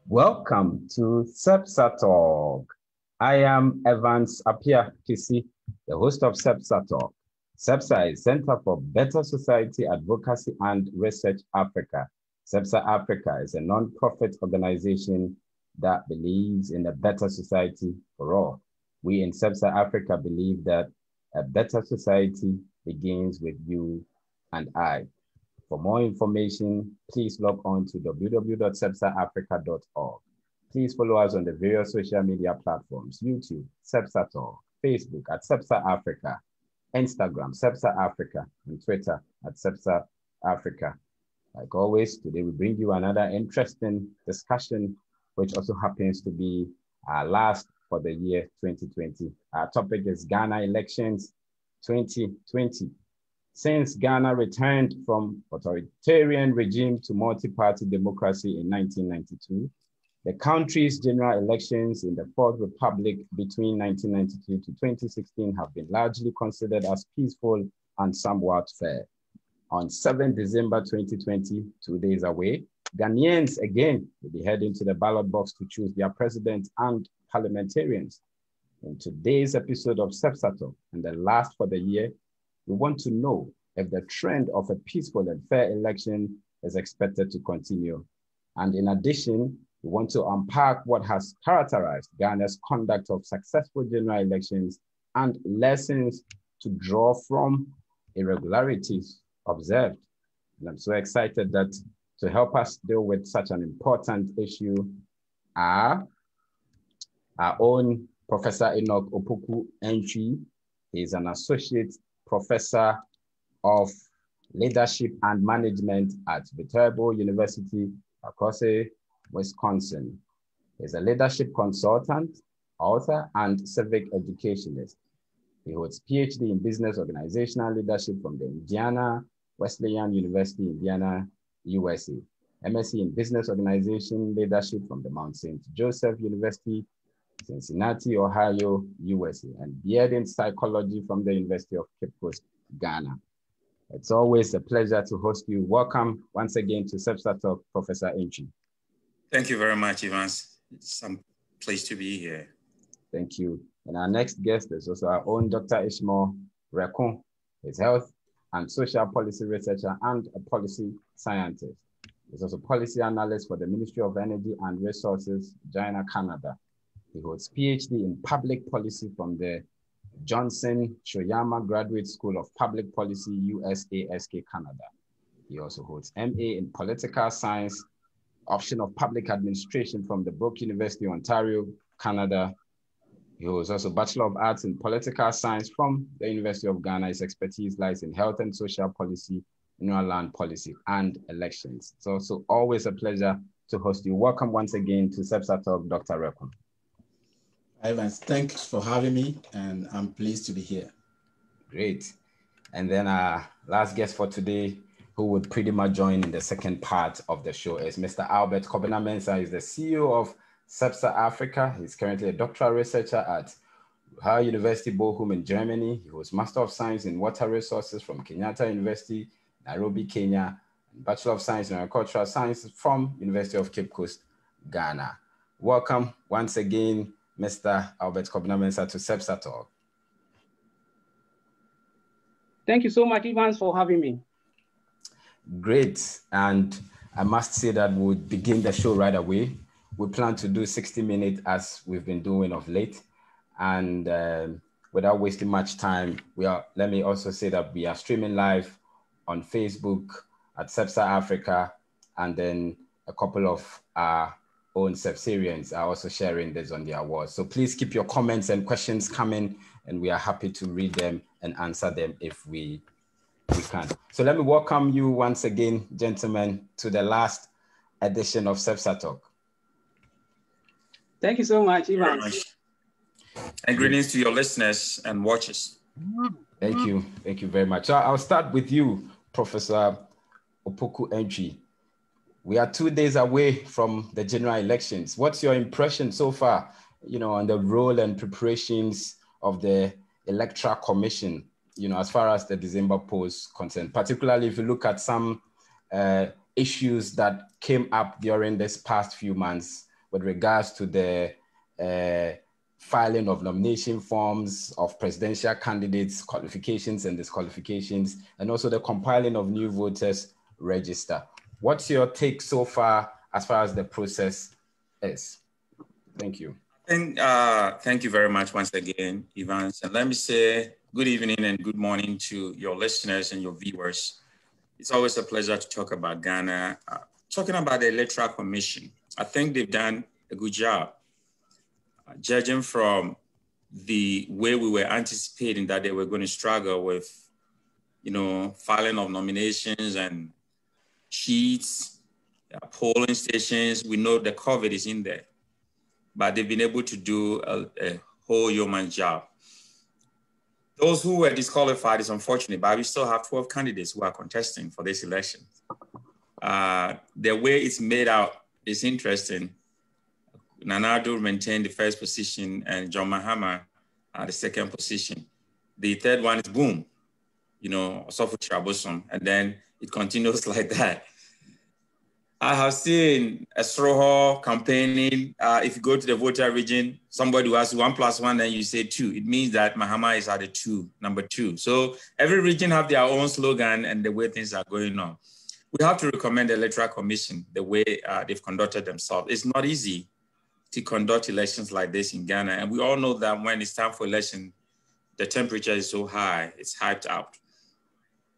Welcome to CEBSAR Talk. I am Evans Apia Kisi, the host of CEBSAR Talk. CEBSAR is Center for Better Society Advocacy and Research Africa. CEBSAR Africa is a non-profit organization that believes in a better society for all. We in CEBSAR Africa believe that a better society begins with you and I. For more information, please log on to www.cebsarafrica.org. Please follow us on the various social media platforms: YouTube, CEBSAR Talk, Facebook at CEBSAR Africa, Instagram, CEBSAR Africa, and Twitter at CEBSAR Africa. Like always, today we bring you another interesting discussion, which also happens to be our last for the year 2020. Our topic is Ghana elections 2020. Since Ghana returned from authoritarian regime to multi-party democracy in 1992, the country's general elections in the Fourth Republic between 1992 to 2016 have been largely considered as peaceful and somewhat fair. On 7 December 2020, 2 days away, Ghanaians again will be heading to the ballot box to choose their president and parliamentarians. In today's episode of CEBSAR Talk, and the last for the year, we want to know if the trend of a peaceful and fair election is expected to continue. And in addition, we want to unpack what has characterized Ghana's conduct of successful general elections and lessons to draw from irregularities observed. And I'm so excited that to help us deal with such an important issue are our own Professor Enoch Opoku Entry. He is an associate professor of leadership and management at Viterbo University, Akose, Wisconsin. He's a leadership consultant, author, and civic educationist. He holds PhD in business organizational leadership from the Indiana Wesleyan University, Indiana, USA. MSc in business organization leadership from the Mount St. Joseph University, Cincinnati, Ohio, USA, and BEd in psychology from the University of Cape Coast, Ghana. It's always a pleasure to host you. Welcome once again to CEBSAR Talk, Professor Enchi. Thank you very much, Evans. It's a place to be here. Thank you. And our next guest is also our own Dr. Ishmael Rekun. He's health and social policy researcher and a policy scientist. He's also policy analyst for the Ministry of Energy and Resources, Guyana, Canada. He holds PhD in public policy from the Johnson Shoyama Graduate School of Public Policy, USASK, Canada. He also holds MA in political science, option of public administration from the Brook University, Ontario, Canada. He holds also Bachelor of Arts in political science from the University of Ghana. His expertise lies in health and social policy, mineral land policy, and elections. It's also always a pleasure to host you. Welcome once again to CEBSAR Talk, Dr. Rekun. Evans, thanks for having me, and I'm pleased to be here. Great. And then our last guest for today, who would pretty much join in the second part of the show, is Mr. Albert Kobena-Mensah. He's the CEO of CEBSAR Africa. He's currently a doctoral researcher at Ruhr University Bochum in Germany. He holds Master of Science in Water Resources from Kenyatta University, Nairobi, Kenya, and Bachelor of Science in Agricultural Sciences from University of Cape Coast, Ghana. Welcome once again, Mr. Albert Kobena-Mensah, to CEBSAR Talk. Thank you so much, Evans, for having me. Great. And I must say that we'll begin the show right away. We plan to do 60 minutes as we've been doing of late. And without wasting much time, let me also say that we are streaming live on Facebook at CEBSAR Africa, and then a couple of own CEBSArians are also sharing this on their walls. So please keep your comments and questions coming, and we are happy to read them and answer them if we can. So let me welcome you once again, gentlemen, to the last edition of CEBSAR Talk. Thank you so much, Ivan. And greetings to your listeners and watchers. Thank you. Thank you very much. So I'll start with you, Professor Opoku Entry. We are 2 days away from the general elections. What's your impression so far, on the role and preparations of the Electoral Commission, as far as the December polls concerned, particularly if you look at some issues that came up during this past few months with regards to the filing of nomination forms of presidential candidates, qualifications and disqualifications, and also the compiling of new voters register. What's your take so far as the process is? Thank you. Thank you very much once again, Ivan. And let me say good evening and good morning to your listeners and your viewers. It's always a pleasure to talk about Ghana. Talking about the Electoral Commission, I think they've done a good job. Judging from the way we were anticipating that they were going to struggle with, filing of nominations and sheets, polling stations, we know the COVID is in there, but they've been able to do a whole yeoman's job. Those who were disqualified is unfortunate, but we still have 12 candidates who are contesting for this election. The way it's made out is interesting. Nana Addo maintained the first position and John Mahama the second position. The third one is boom, Osofo Chabosom, and then it continues like that. I have seen a Sroho campaigning. If you go to the voter region, somebody who has 1 + 1, then you say 2. It means that Mahama is at the number 2. So every region have their own slogan and the way things are going on. We have to recommend the Electoral Commission, the way they've conducted themselves. It's not easy to conduct elections like this in Ghana. And we all know that when it's time for election, the temperature is so high, it's hyped out.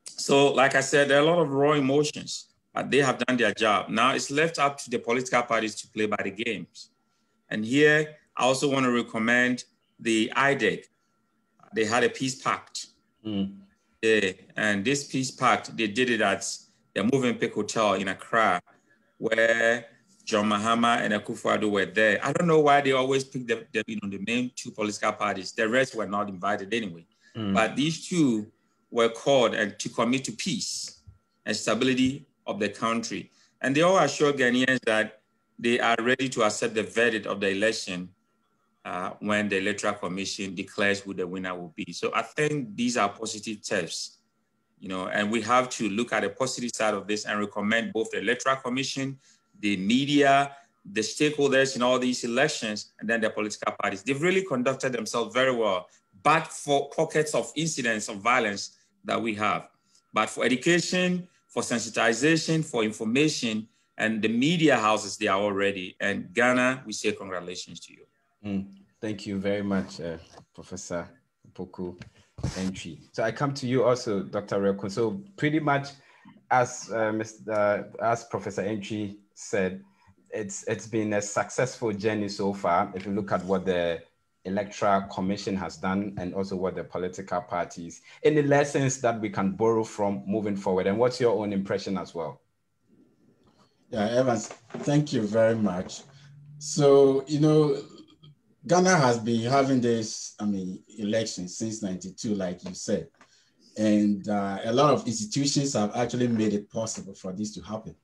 So like I said, there are a lot of raw emotions. They have done their job. Now it's left up to the political parties to play by the games. And here, I also want to recommend the IDEC. They had a peace pact. Yeah, and this peace pact, they did it at the Movenpick Hotel in Accra, where John Mahama and Akufo-Addo were there. I don't know why they always pick the main 2 political parties. The rest were not invited anyway. But these 2 were called and to commit to peace and stability of the country. And they all assured Ghanaians that they are ready to accept the verdict of the election when the Electoral Commission declares who the winner will be. So I think these are positive steps, and we have to look at the positive side of this and recommend both the Electoral Commission, the media, the stakeholders in all these elections, and then the political parties. They've really conducted themselves very well, but for pockets of incidents of violence that we have. But for education, for sensitization, for information, and the media houses, they are all ready. And Ghana, we say congratulations to you. Thank you very much, Professor Opoku Entry. So I come to you also, Dr. Reko. So pretty much as Professor Entry said, it's been a successful journey so far. If you look at what the Electoral Commission has done and also what the political parties, any lessons that we can borrow from moving forward, and what's your own impression as well? Yeah, Evans, thank you very much. So, Ghana has been having this, election since 92, like you said. And a lot of institutions have actually made it possible for this to happen.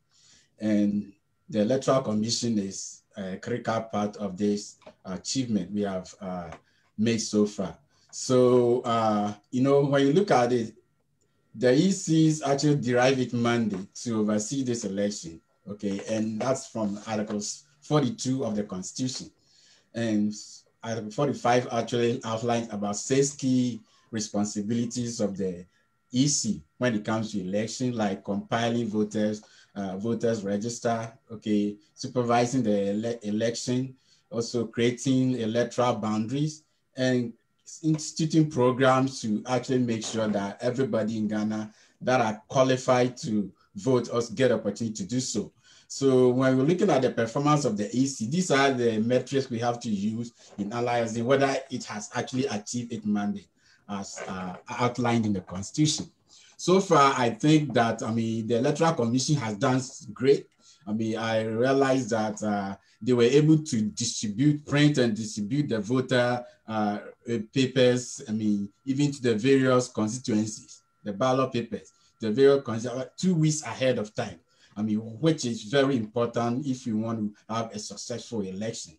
And the Electoral Commission is a critical part of this achievement we have made so far. So, when you look at it, the ECs actually derive its mandate to oversee this election, okay? And that's from Articles 42 of the Constitution. And Article 45 actually outlines about 6 key responsibilities of the EC when it comes to election, like compiling voters register, okay, supervising the election, also creating electoral boundaries, and instituting programs to actually make sure that everybody in Ghana that are qualified to vote also get opportunity to do so. So when we're looking at the performance of the EC, these are the metrics we have to use in analyzing whether it has actually achieved its mandate as outlined in the Constitution. So far, I think that, the Electoral Commission has done great. I realized that they were able to print and distribute the voter papers, even to the various constituencies, the ballot papers, the various constituencies, 2 weeks ahead of time. Which is very important if you want to have a successful election.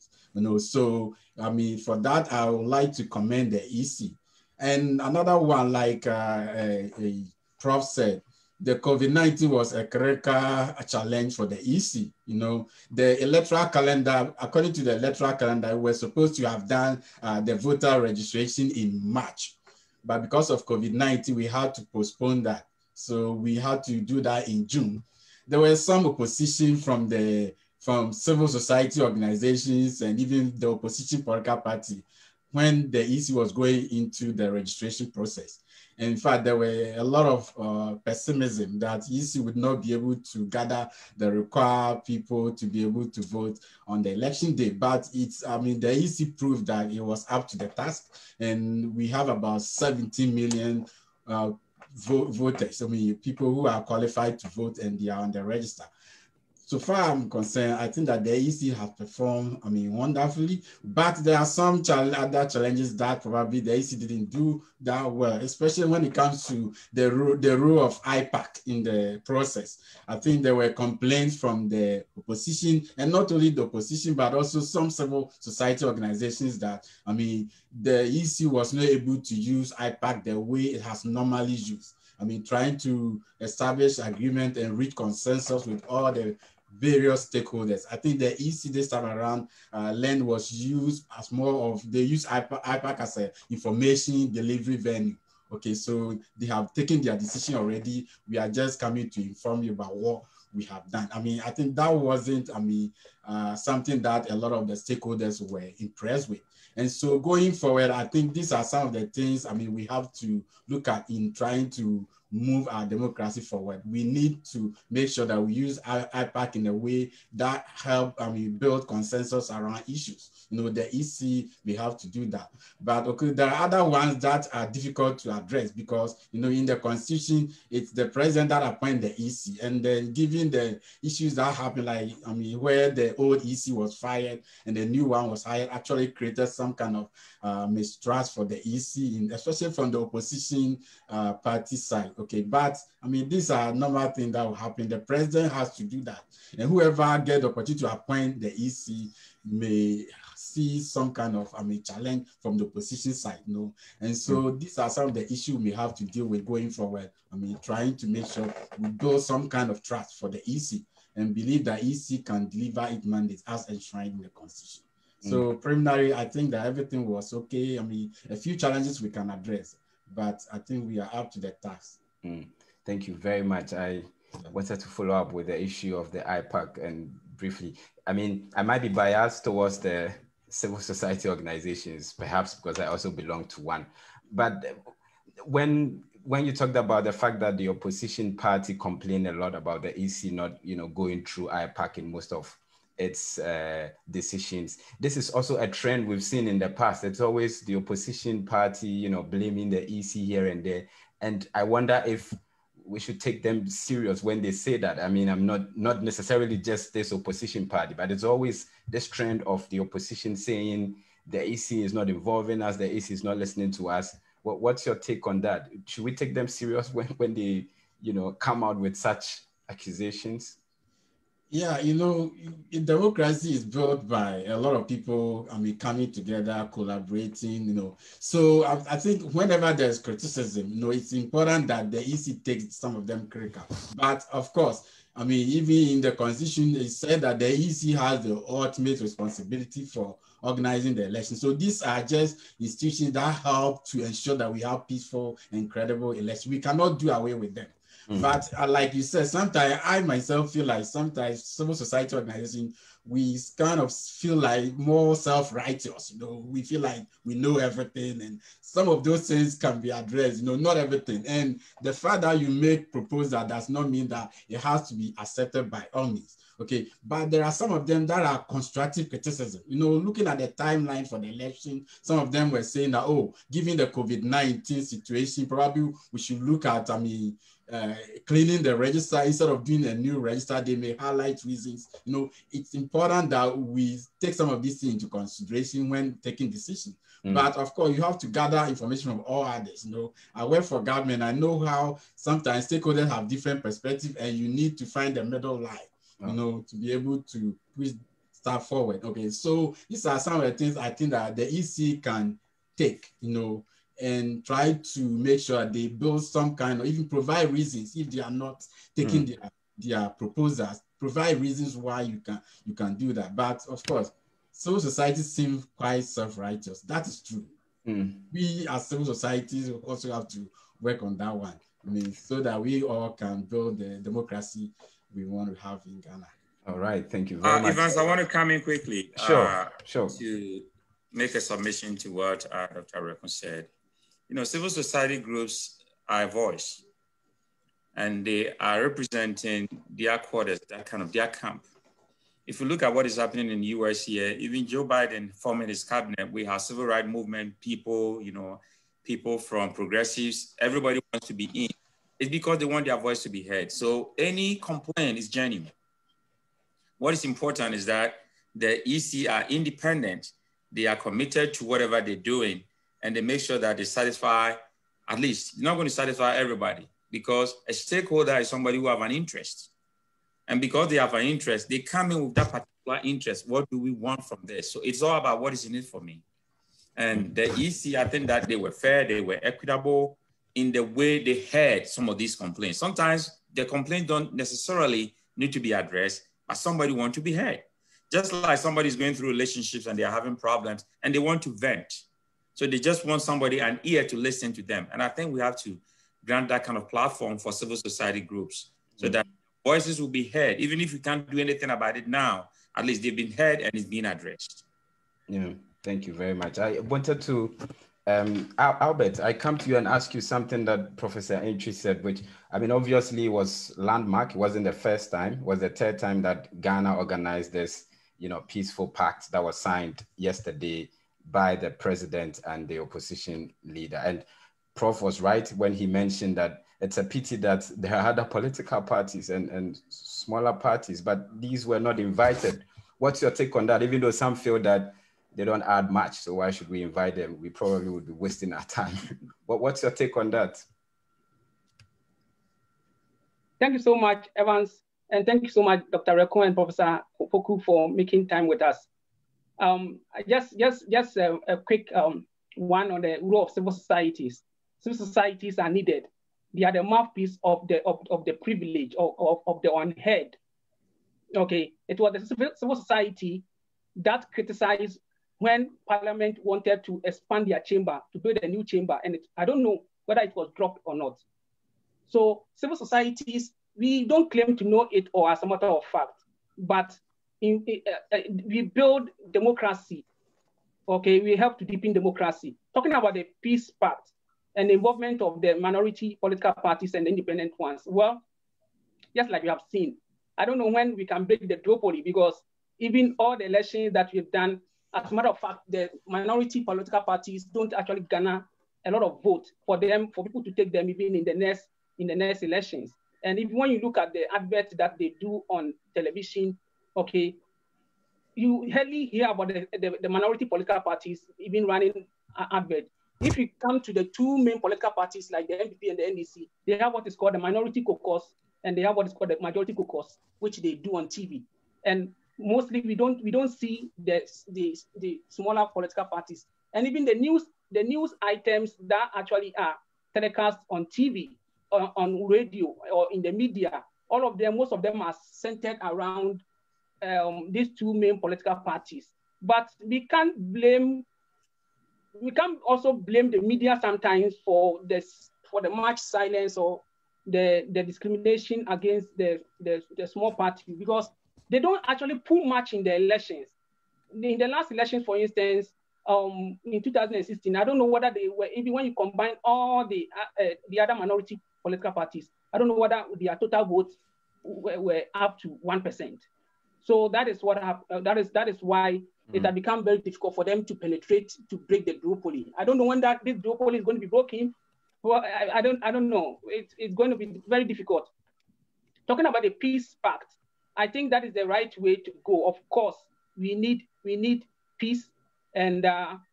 So for that, I would like to commend the EC. And another one, like a Prof said, the COVID-19 was a critical challenge for the EC. The electoral calendar, according to the electoral calendar, we're supposed to have done the voter registration in March. But because of COVID-19, we had to postpone that. So we had to do that in June. There was some opposition from civil society organizations and even the opposition political party when the EC was going into the registration process. And in fact, there were a lot of pessimism that EC would not be able to gather the required people to be able to vote on the election day. But the EC proved that it was up to the task, and we have about 17 million voters, people who are qualified to vote and they are on the register. So far I'm concerned, I think that the EC has performed, wonderfully, but there are some other challenges that probably the EC didn't do that well, especially when it comes to the role of IPAC in the process. I think there were complaints from the opposition, and not only the opposition, but also some civil society organizations that, the EC was not able to use IPAC the way it has normally used. Trying to establish agreement and reach consensus with all the various stakeholders. I think the EC this time around, land was used as more of, they use IPAC as an information delivery venue. Okay, so they have taken their decision already. We are just coming to inform you about what we have done. I think that wasn't, something that a lot of the stakeholders were impressed with. And so going forward, I think these are some of the things, we have to look at in trying to move our democracy forward. We need to make sure that we use IPAC in a way that help build consensus around issues. The EC, we have to do that. But okay, there are other ones that are difficult to address because, in the Constitution, it's the president that appoints the EC. And then given the issues that happen, like, where the old EC was fired and the new one was hired, actually created some kind of mistrust for the EC, especially from the opposition party side. Okay, but these are normal things that will happen. The president has to do that. And whoever gets the opportunity to appoint the EC may see some kind of challenge from the opposition side, And so these are some of the issues we have to deal with going forward. Trying to make sure we build some kind of trust for the EC and believe that EC can deliver its mandate as enshrined in the Constitution. So preliminary, I think that everything was okay. A few challenges we can address, but I think we are up to the task. Thank you very much. I wanted to follow up with the issue of the IPAC and briefly. I might be biased towards the civil society organizations, perhaps because I also belong to one. But when you talked about the fact that the opposition party complained a lot about the EC not, going through IPAC in most of its decisions, this is also a trend we've seen in the past. It's always the opposition party, blaming the EC here and there. And I wonder if we should take them serious when they say that. I'm not necessarily just this opposition party, but it's always this trend of the opposition saying the EC is not involving us, the EC is not listening to us. What's your take on that? Should we take them serious when they, come out with such accusations? Yeah, democracy is built by a lot of people, coming together, collaborating, So I think whenever there's criticism, it's important that the EC takes some of them critical. But of course, even in the Constitution, it said that the EC has the ultimate responsibility for organizing the election. So these are just institutions that help to ensure that we have peaceful and credible elections. We cannot do away with them. But like you said, sometimes I myself feel like sometimes civil society organizations, we kind of feel like more self-righteous, we feel like we know everything, and some of those things can be addressed, not everything. And the fact that you make proposal does not mean that it has to be accepted by all means. Okay, but there are some of them that are constructive criticism. You know, looking at the timeline for the election, some of them were saying that, oh, given the COVID-19 situation, probably we should look at, cleaning the register instead of doing a new register. They may highlight reasons. You know, it's important that we take some of these things into consideration when taking decisions. But of course, you have to gather information from all others. You know, I work for government. I know how sometimes stakeholders have different perspectives, and you need to find the middle line, you know, to be able to push stuff forward. Okay, so these are some of the things I think that the EC can take, you know, and try to make sure they build some kind of, even provide reasons if they are not taking their proposals, provide reasons why you can do that. But of course, civil society seems quite self-righteous. That is true. We as civil societies also have to work on that one. I mean, so that we all can build the democracy we want to have in Ghana. All right, thank you very much. Evans, I want to come in quickly. Sure. To make a submission to what Dr. Rekon said. You know, civil society groups are a voice, and they are representing their quarters, that kind of their camp. If you look at what is happening in the US here, even Joe Biden forming his cabinet, we have civil rights movement people, you know, people from progressives, everybody wants to be in. It's because they want their voice to be heard. So any complaint is genuine. What is important is that the EC are independent. They are committed to whatever they're doing, and they make sure that they satisfy, at least, you're not going to satisfy everybody, because a stakeholder is somebody who have an interest. And because they have an interest, they come in with that particular interest. What do we want from this? So it's all about what is in it for me. And the EC, I think that they were fair, they were equitable in the way they heard some of these complaints. Sometimes the complaints don't necessarily need to be addressed, but somebody wants to be heard. Just like somebody's going through relationships and they're having problems and they want to vent. So they just want somebody, an ear to listen to them. And I think we have to grant that kind of platform for civil society groups so that voices will be heard. Even if you can't do anything about it now, at least they've been heard and it's being addressed. Yeah, thank you very much. I wanted to, Albert, I come to you and ask you something that Professor Entry said, which, I mean, obviously was landmark. It wasn't the first time, it was the third time that Ghana organized this, you know, peaceful pact that was signed yesterday by the president and the opposition leader. And Prof was right when he mentioned that it's a pity that there are other political parties and smaller parties, but these were not invited. What's your take on that? Even though some feel that they don't add much, so why should we invite them? We probably would be wasting our time. But what's your take on that? Thank you so much, Evans. And thank you so much, Dr. Rekon and Professor Opoku, for making time with us. Just a quick one on the role of civil societies. Civil societies are needed. They are the mouthpiece of the privilege of the unheard. Okay, it was the civil society that criticized when Parliament wanted to expand their chamber, to build a new chamber, and I don't know whether it was dropped or not. So civil societies, we don't claim to know it or as a matter of fact, but we build democracy. Okay, we help to deepen democracy. Talking about the peace pact and the involvement of the minority political parties and the independent ones. Well, just like you have seen, I don't know when we can break the duopoly, because even all the elections that we've done, as a matter of fact, the minority political parties don't actually garner a lot of votes for people to take them even in the next elections. And even when you look at the adverts that they do on television, okay, you hardly hear about the minority political parties even running adverts. If you come to the two main political parties like the NPP and the NDC, they have what is called the minority caucus, and they have what is called the majority caucus, which they do on TV. And mostly we don't see the smaller political parties. And even the news items that actually are telecast on TV, on radio, or in the media, most of them are centered around these two main political parties. But we can't also blame the media sometimes for the much silence or the discrimination against the small party, because they don't actually pull much in the elections. In the last elections, for instance, in 2016, I don't know whether they were, even when you combine all the other minority political parties, I don't know whether their total votes were up to 1%. So that is what that is why it has become very difficult for them to penetrate, to break the duopoly. I don't know when this duopoly is going to be broken. Well, I don't know. It's going to be very difficult. Talking about the peace pact, I think that is the right way to go. Of course, we need peace, and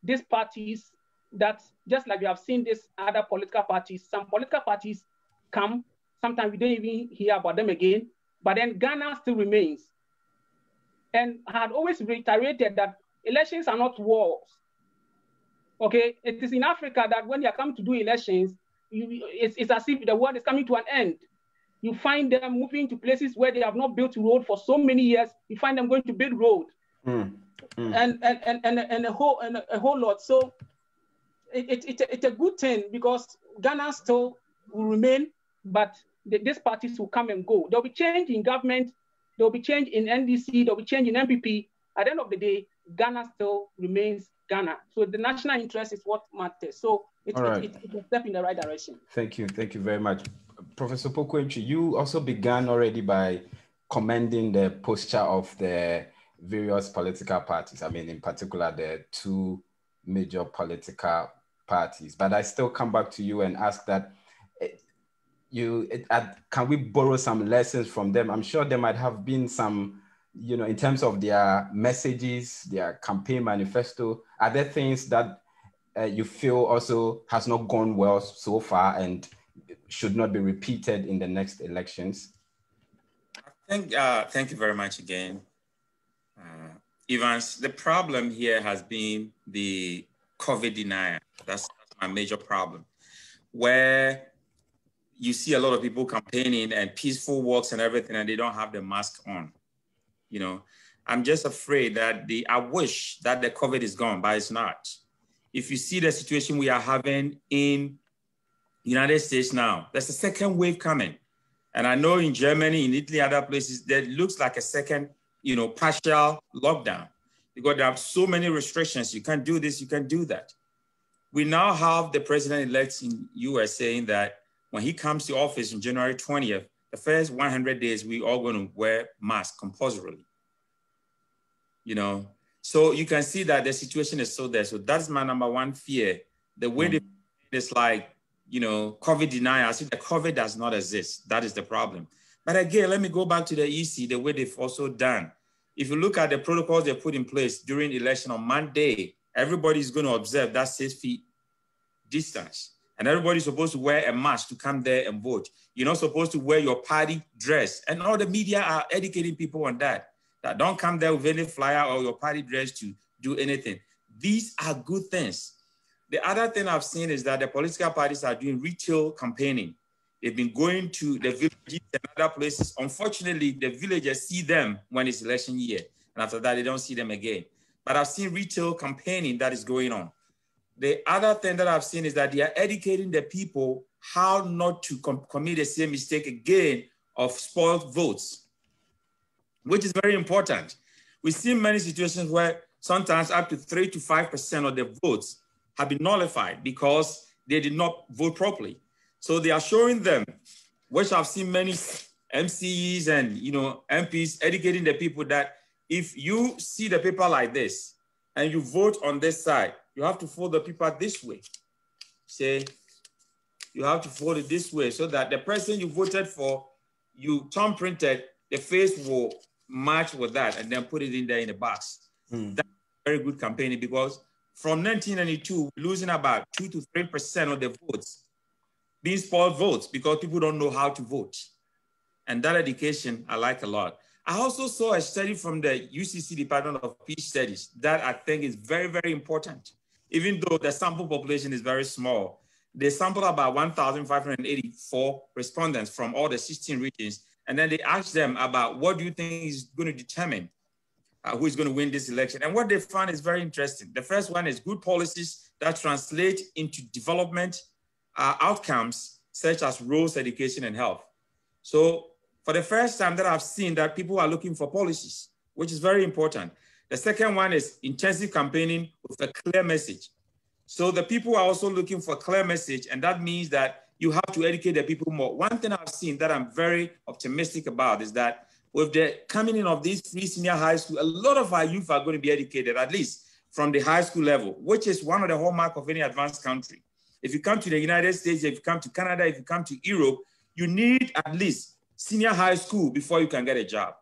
these parties that, just like we have seen these other political parties, some political parties come, sometimes we don't even hear about them again, but then Ghana still remains. And I had always reiterated that elections are not wars. Okay, it is in Africa that when you come to do elections, it's as if the world is coming to an end. You find them moving to places where they have not built road for so many years. You find them going to build road, and a whole lot. So it's a good thing, because Ghana still will remain, but these parties will come and go. There'll be change in government. There'll be change in NDC. There'll be change in MPP. At the end of the day, Ghana still remains Ghana. So the national interest is what matters. So it's a step in the right direction. Thank you very much. Professor Pokuentwi, you also began already by commending the posture of the various political parties. I mean, in particular, the two major political parties. But I still come back to you and ask that, can we borrow some lessons from them? I'm sure there might have been some, in terms of their messages, their campaign manifesto. Are there things that you feel also has not gone well so far and should not be repeated in the next elections? Thank you very much again, Evans. The problem here has been the COVID denial. That's my major problem, where you see a lot of people campaigning and peaceful walks and everything, and they don't have the mask on. I'm just afraid that I wish that the COVID is gone, but it's not. If you see the situation we are having in United States now, there's a second wave coming. And I know in Germany, in Italy, other places, that looks like a second, partial lockdown, because there are so many restrictions. You can't do this, you can't do that. We now have the president-elect in US saying that when he comes to office on January 20th, the first 100 days, we all going to wear masks compulsorily. So you can see that the situation is so there. So that's my number one fear. The way it's like, COVID denial, I see that COVID does not exist. That is the problem. But again, let me go back to the EC, the way they've also done. If you look at the protocols they put in place during election on Monday, everybody's going to observe that 6 feet distance. And everybody's supposed to wear a mask to come there and vote. You're not supposed to wear your party dress. And all the media are educating people on that don't come there with any flyer or your party dress to do anything. These are good things. The other thing I've seen is that the political parties are doing retail campaigning. They've been going to the villages and other places. Unfortunately, the villagers see them when it's election year. And after that, they don't see them again. But I've seen retail campaigning that is going on. The other thing that I've seen is that they are educating the people how not to commit the same mistake again of spoiled votes, which is very important. We see many situations where sometimes up to 3 to 5% of the votes have been nullified because they did not vote properly. So they are showing them, which I've seen many MCs and MPs educating the people that if you see the paper like this and you vote on this side, you have to fold the paper this way. Say, you have to fold it this way so that the person you voted for, you thumb printed, the face will match with that and then put it in there in the box. That's very good campaigning, because from 1992, we're losing about 2 to 3% of the votes being spoiled votes because people don't know how to vote. And that education I like a lot. I also saw a study from the UCC Department of Peace Studies that I think is very, very important. Even though the sample population is very small, they sampled about 1,584 respondents from all the 16 regions. And then they asked them about what do you think is going to determine who is going to win this election. And what they found is very interesting. The first one is good policies that translate into development outcomes, such as roads, education, and health. So for the first time that I've seen that people are looking for policies, which is very important. The second one is intensive campaigning with a clear message. So the people are also looking for a clear message, and that means that you have to educate the people more. One thing I've seen that I'm very optimistic about is that with the coming in of these free senior high school, a lot of our youth are going to be educated, at least from the high school level, which is one of the hallmarks of any advanced country. If you come to the United States, if you come to Canada, if you come to Europe, you need at least senior high school before you can get a job.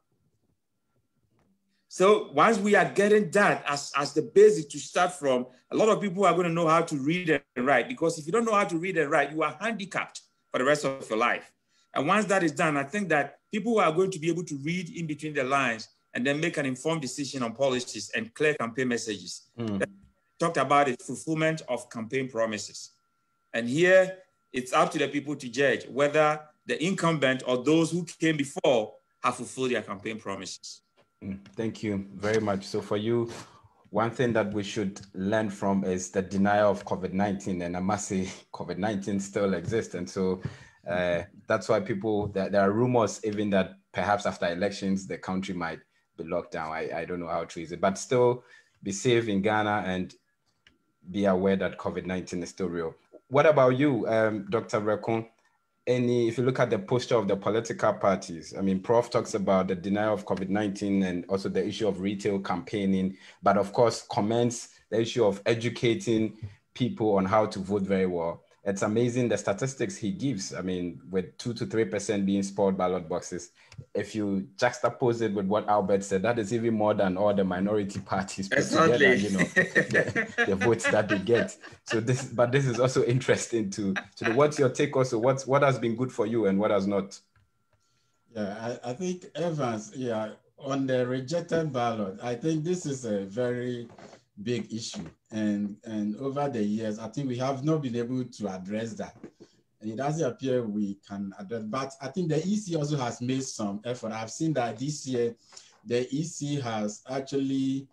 So once we are getting that as the basic to start from, a lot of people are going to know how to read and write, because if you don't know how to read and write, you are handicapped for the rest of your life. And once that is done, I think that people are going to be able to read in between the lines and then make an informed decision on policies and clear campaign messages. Talked about the fulfillment of campaign promises. And here, it's up to the people to judge whether the incumbent or those who came before have fulfilled their campaign promises. Thank you very much. So for you, one thing that we should learn from is the denial of COVID-19. And I must say, COVID-19 still exists. And so that's why there are rumors even that perhaps after elections, the country might be locked down. I don't know how true is it, but still be safe in Ghana and be aware that COVID-19 is still real. What about you, Dr. Rekun? If you look at the posture of the political parties, I mean, Prof talks about the denial of COVID-19 and also the issue of retail campaigning, but of course comments the issue of educating people on how to vote very well. It's amazing the statistics he gives. I mean, with 2 to 3% being spoiled ballot boxes, if you juxtapose it with what Albert said, that is even more than all the minority parties put together, you know, the votes that they get. So this is also interesting to what's your take also? What has been good for you and what has not? Yeah, I think Evans, on the rejected ballot, I think this is a very big issue. And over the years, I think we have not been able to address that. And it doesn't appear we can address, but I think the EC also has made some effort. I've seen that this year, the EC has actually,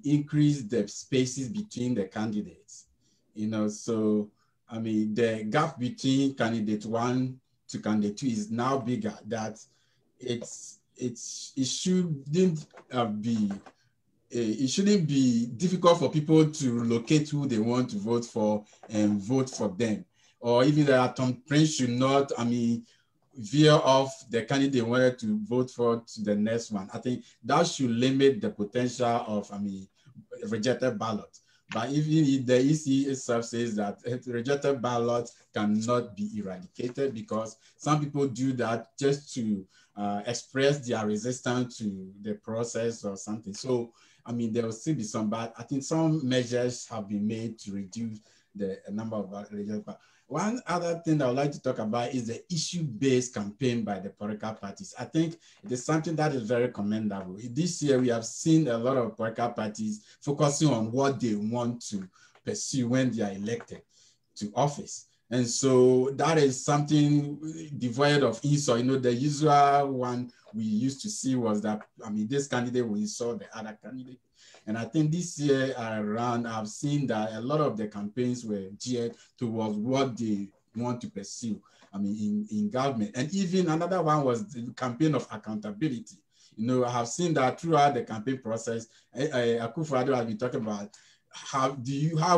increased the spaces between the candidates. You know, so, the gap between candidate 1 to candidate 2 is now bigger, that it shouldn't be difficult for people to locate who they want to vote for and vote for them. Or even that Tom Prince should not, veer off the candidate they wanted to vote for to the next one. I think that should limit the potential of, rejected ballot. But even if the EC itself says that rejected ballot cannot be eradicated, because some people do that just to express their resistance to the process or something. So, there will still be some, but I think some measures have been made to reduce the number of rejected ballots. One other thing I would like to talk about is the issue-based campaign by the political parties. I think it is something that is very commendable. This year, we have seen a lot of political parties focusing on what they want to pursue when they are elected to office. And so that is something devoid of insult. You know, the usual one we used to see was that, this candidate will insult the other candidate. And I think this year around, I've seen that a lot of the campaigns were geared towards what they want to pursue, in government. And even another one was the campaign of accountability. You know, I have seen that throughout the campaign process. Akufo-Addo has been talking about how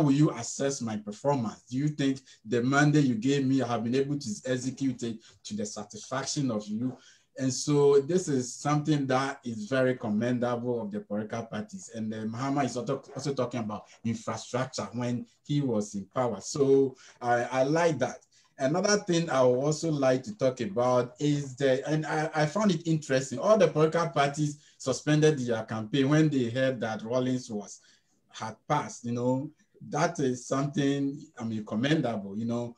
will you assess my performance? Do you think the mandate you gave me, I have been able to execute it to the satisfaction of you? And so this is something that is very commendable of the political parties. And Mahama is also talking about infrastructure when he was in power. So I like that. Another thing I would also like to talk about is and I found it interesting, all the political parties suspended their campaign when they heard that Rawlings had passed. You know, that is something, commendable, you know.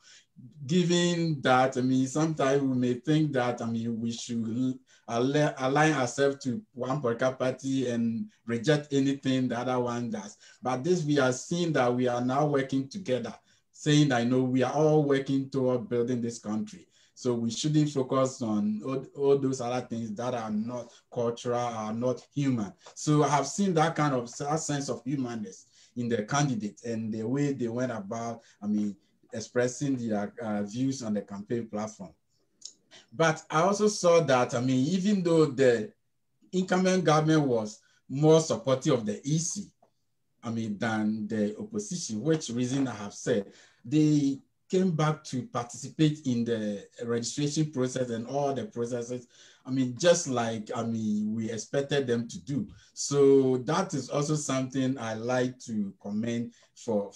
Given that, sometimes we may think that, we should align ourselves to one political party and reject anything the other one does. But this, we are seeing that we are now working together, saying that, we are all working toward building this country. So we shouldn't focus on all those other things that are not cultural, are not human. So I have seen that kind of sense of humanness in the candidates and the way they went about, expressing their views on the campaign platform. But I also saw that, even though the incumbent government was more supportive of the EC, than the opposition, which reason I have said, the came back to participate in the registration process and all the processes, I mean, just like, I mean, we expected them to do. So that is also something I like to commend for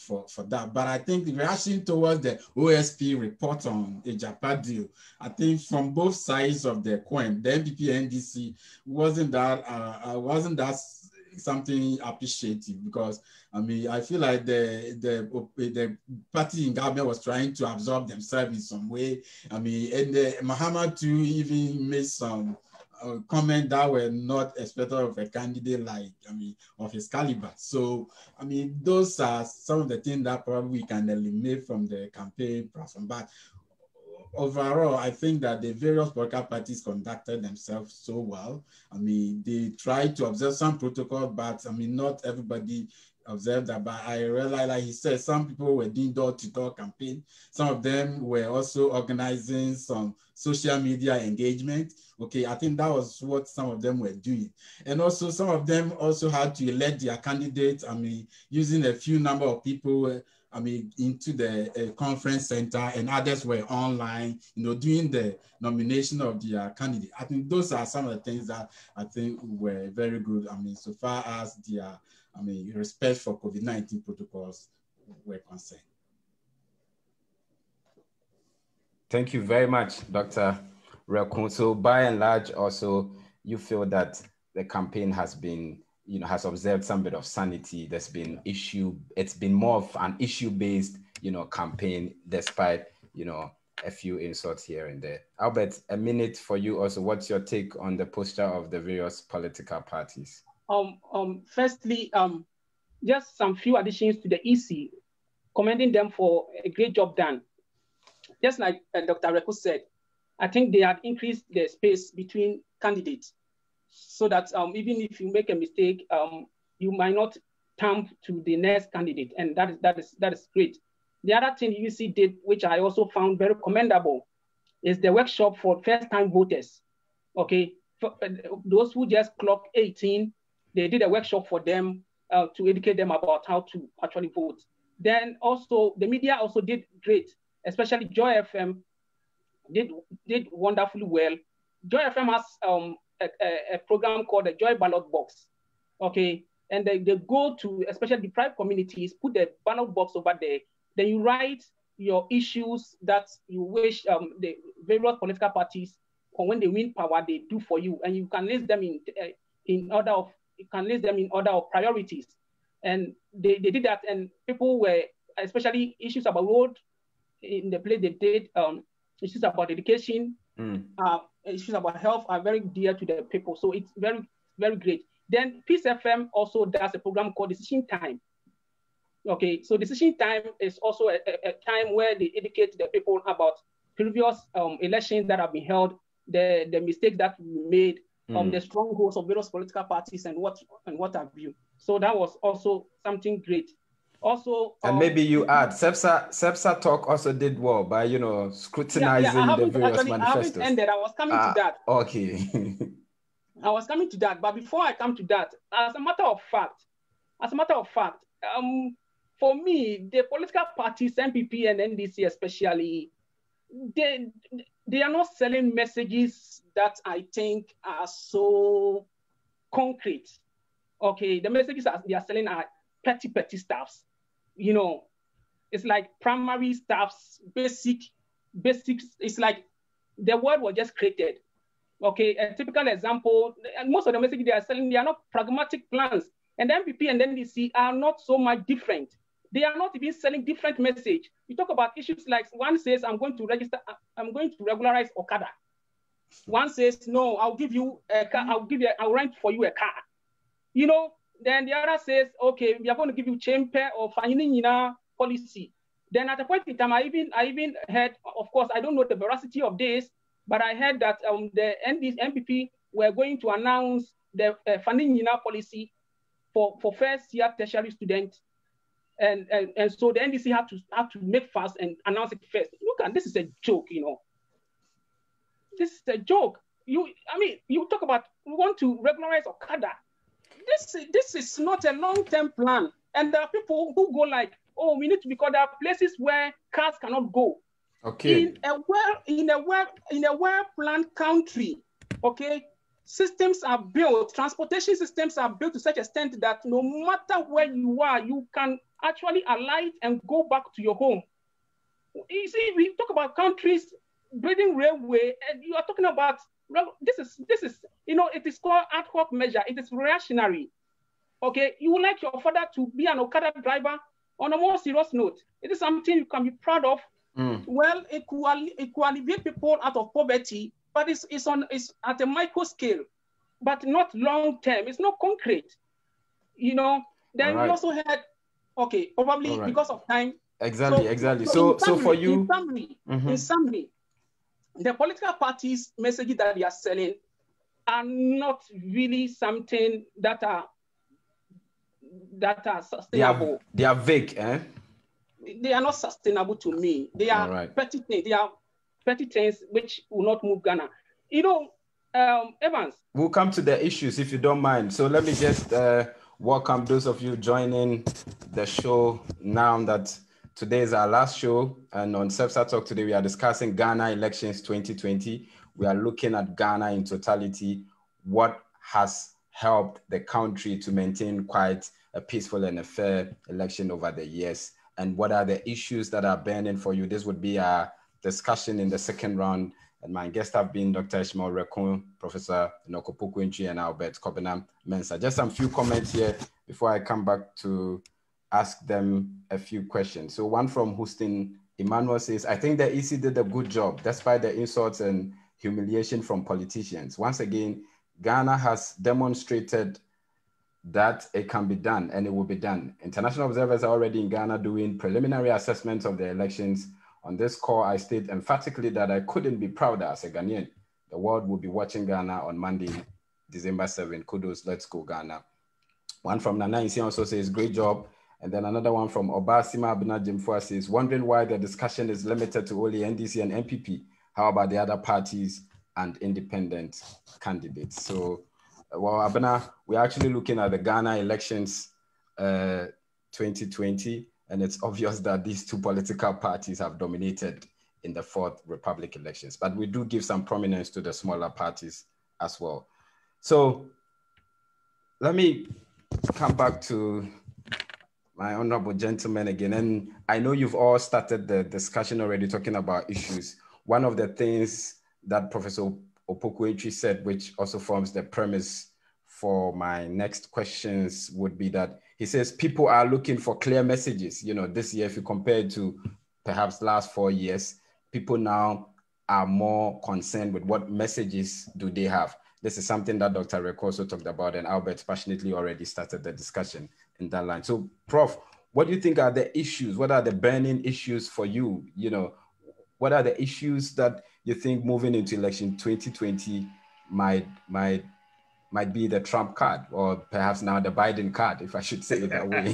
that. But I think the reaction towards the OSP report on the Japan deal, I think from both sides of the coin, the NPP and NDC wasn't that something appreciative, because I mean, I feel like the party in government was trying to absorb themselves in some way. I mean, and Mahama too even made some comment that were not expected of a candidate like, I mean, of his caliber. So, I mean, those are some of the things that probably we can eliminate from the campaign process. But overall, I think that the various political parties conducted themselves so well. I mean, they tried to observe some protocol, but I mean, not everybody observed that. But I realized, like he said, some people were doing door-to-door campaign. Some of them were also organizing some social media engagement. Okay, I think that was what some of them were doing. And also some of them also had to elect their candidates, I mean, using a few number of people, I mean, into the conference center, and others were online, you know, doing the nomination of their candidate. I think those are some of the things that I think were very good. I mean, so far as their, I mean, respect for COVID-19 protocols were concerned. Thank you very much, Dr. Rekun. So by and large, also, you feel that the campaign has been, you know, has observed some bit of sanity. There's been it's been more of an issue-based, you know, campaign, despite, you know, a few insults here and there. Albert, a minute for you also. What's your take on the posture of the various political parties? Firstly, just some few additions to the EC, commending them for a great job done. Just like Dr. Reku said, I think they have increased the space between candidates, so that even if you make a mistake, you might not thump to the next candidate, and that is great. The other thing UC did, which I also found very commendable, is the workshop for first-time voters. Okay, for those who just clocked 18, they did a workshop for them to educate them about how to actually vote. Then also the media also did great, especially Joy FM did wonderfully well. Joy FM has a program called the Joy Ballot Box, okay? And they go to, especially deprived communities, put the ballot box over there. Then you write your issues that you wish the various political parties, or when they win power, they do for you, and you can list them in order of priorities. And they did that, and people were, especially issues about road in the place they did, issues about education, issues about health are very dear to the people. So it's very, very great. Then Peace FM also does a program called Decision Time. Okay, so Decision Time is also a time where they educate the people about previous elections that have been held, the mistakes that we made, the strongholds of various political parties, and what have you. So that was also something great. Also, and maybe you add CEBSAR Talk also did well by, you know, scrutinizing the various manifestos. I haven't ended. I was coming to that. Okay. I was coming to that, but before I come to that, as a matter of fact, for me, the political parties, MPP and NDC especially, they are not selling messages that I think are so concrete. Okay, the messages they are selling are petty stuffs. You know, it's like primary stuffs, basics. It's like the word was just created. Okay, a typical example, and most of the messages they are selling, they are not pragmatic plans. And the MPP and NDC are not so much different. They are not even selling different message. You talk about issues like, one says, I'm going to regularize Okada. One says, no, I'll give you a car, I'll rent for you a car. You know, then the other says, okay, we are going to give you chamber or Fanina policy. Then at a point in time, I even heard, of course, I don't know the veracity of this, but I heard that the MPP were going to announce the Fanina policy for first year tertiary students. And so the NDC had to make fast and announce it first. Look, and this is a joke, you know. This is a joke. You talk about, we want to regularize Okada. This is not a long-term plan. And there are people who go like, oh, we need to, because there are places where cars cannot go. Okay. In a well-planned country, okay, systems are built, transportation systems are built to such an extent that no matter where you are, you can actually alight and go back to your home. You see, we talk about countries building railway, and you are talking about, this is, it is called ad hoc measure. It is reactionary. Okay, you would like your father to be an Okada driver. On a more serious note, it is something you can be proud of. Well, it could alleviate people out of poverty, but it's at a micro scale, but not long term. It's not concrete. Then we also had, okay, probably because of time. Exactly. So for you, in summary, the political parties' messages that they are selling are not really something that are sustainable. They are vague, eh? They are not sustainable to me. They are petty things. They are petty things which will not move Ghana. Evans. We'll come to the issues if you don't mind. So let me just welcome those of you joining the show now that today is our last show. And on CEBSAR Talk today, we are discussing Ghana elections 2020. We are looking at Ghana in totality, what has helped the country to maintain quite a peaceful and a fair election over the years, and what are the issues that are burning for you. This would be our discussion in the second round. And my guests have been Dr. Ishmael Rekun, Professor Opoku-Antwi, and Albert Kobena Mensah. Just some few comments here before I come back to ask them a few questions. So one from Houston Emmanuel says, I think the EC did a good job despite the insults and humiliation from politicians. Once again, Ghana has demonstrated that it can be done and it will be done. International observers are already in Ghana doing preliminary assessments of the elections. On this call, I state emphatically that I couldn't be prouder as a Ghanaian. The world will be watching Ghana on Monday, December 7. Kudos, let's go Ghana. One from Nana Insi also says, great job. And then another one from Obasima Abuna Jimfua says, wondering why the discussion is limited to only NDC and MPP. How about the other parties and independent candidates? So, well, Abuna, we're actually looking at the Ghana elections 2020, and it's obvious that these two political parties have dominated in the Fourth Republic elections, but we do give some prominence to the smaller parties as well. So let me come back to my honorable gentlemen again. And I know you've all started the discussion already talking about issues. One of the things that Professor Opoku-Antwi said, which also forms the premise for my next questions, would be that he says people are looking for clear messages. This year, if you compare it to perhaps last 4 years, people now are more concerned with what messages do they have. This is something that Dr. Rekun also talked about, and Albert passionately already started the discussion in that line. So, Prof, what do you think are the issues? What are the burning issues for you? What are the issues that you think moving into election 2020 might be the Trump card, or perhaps now the Biden card, if I should say it that way?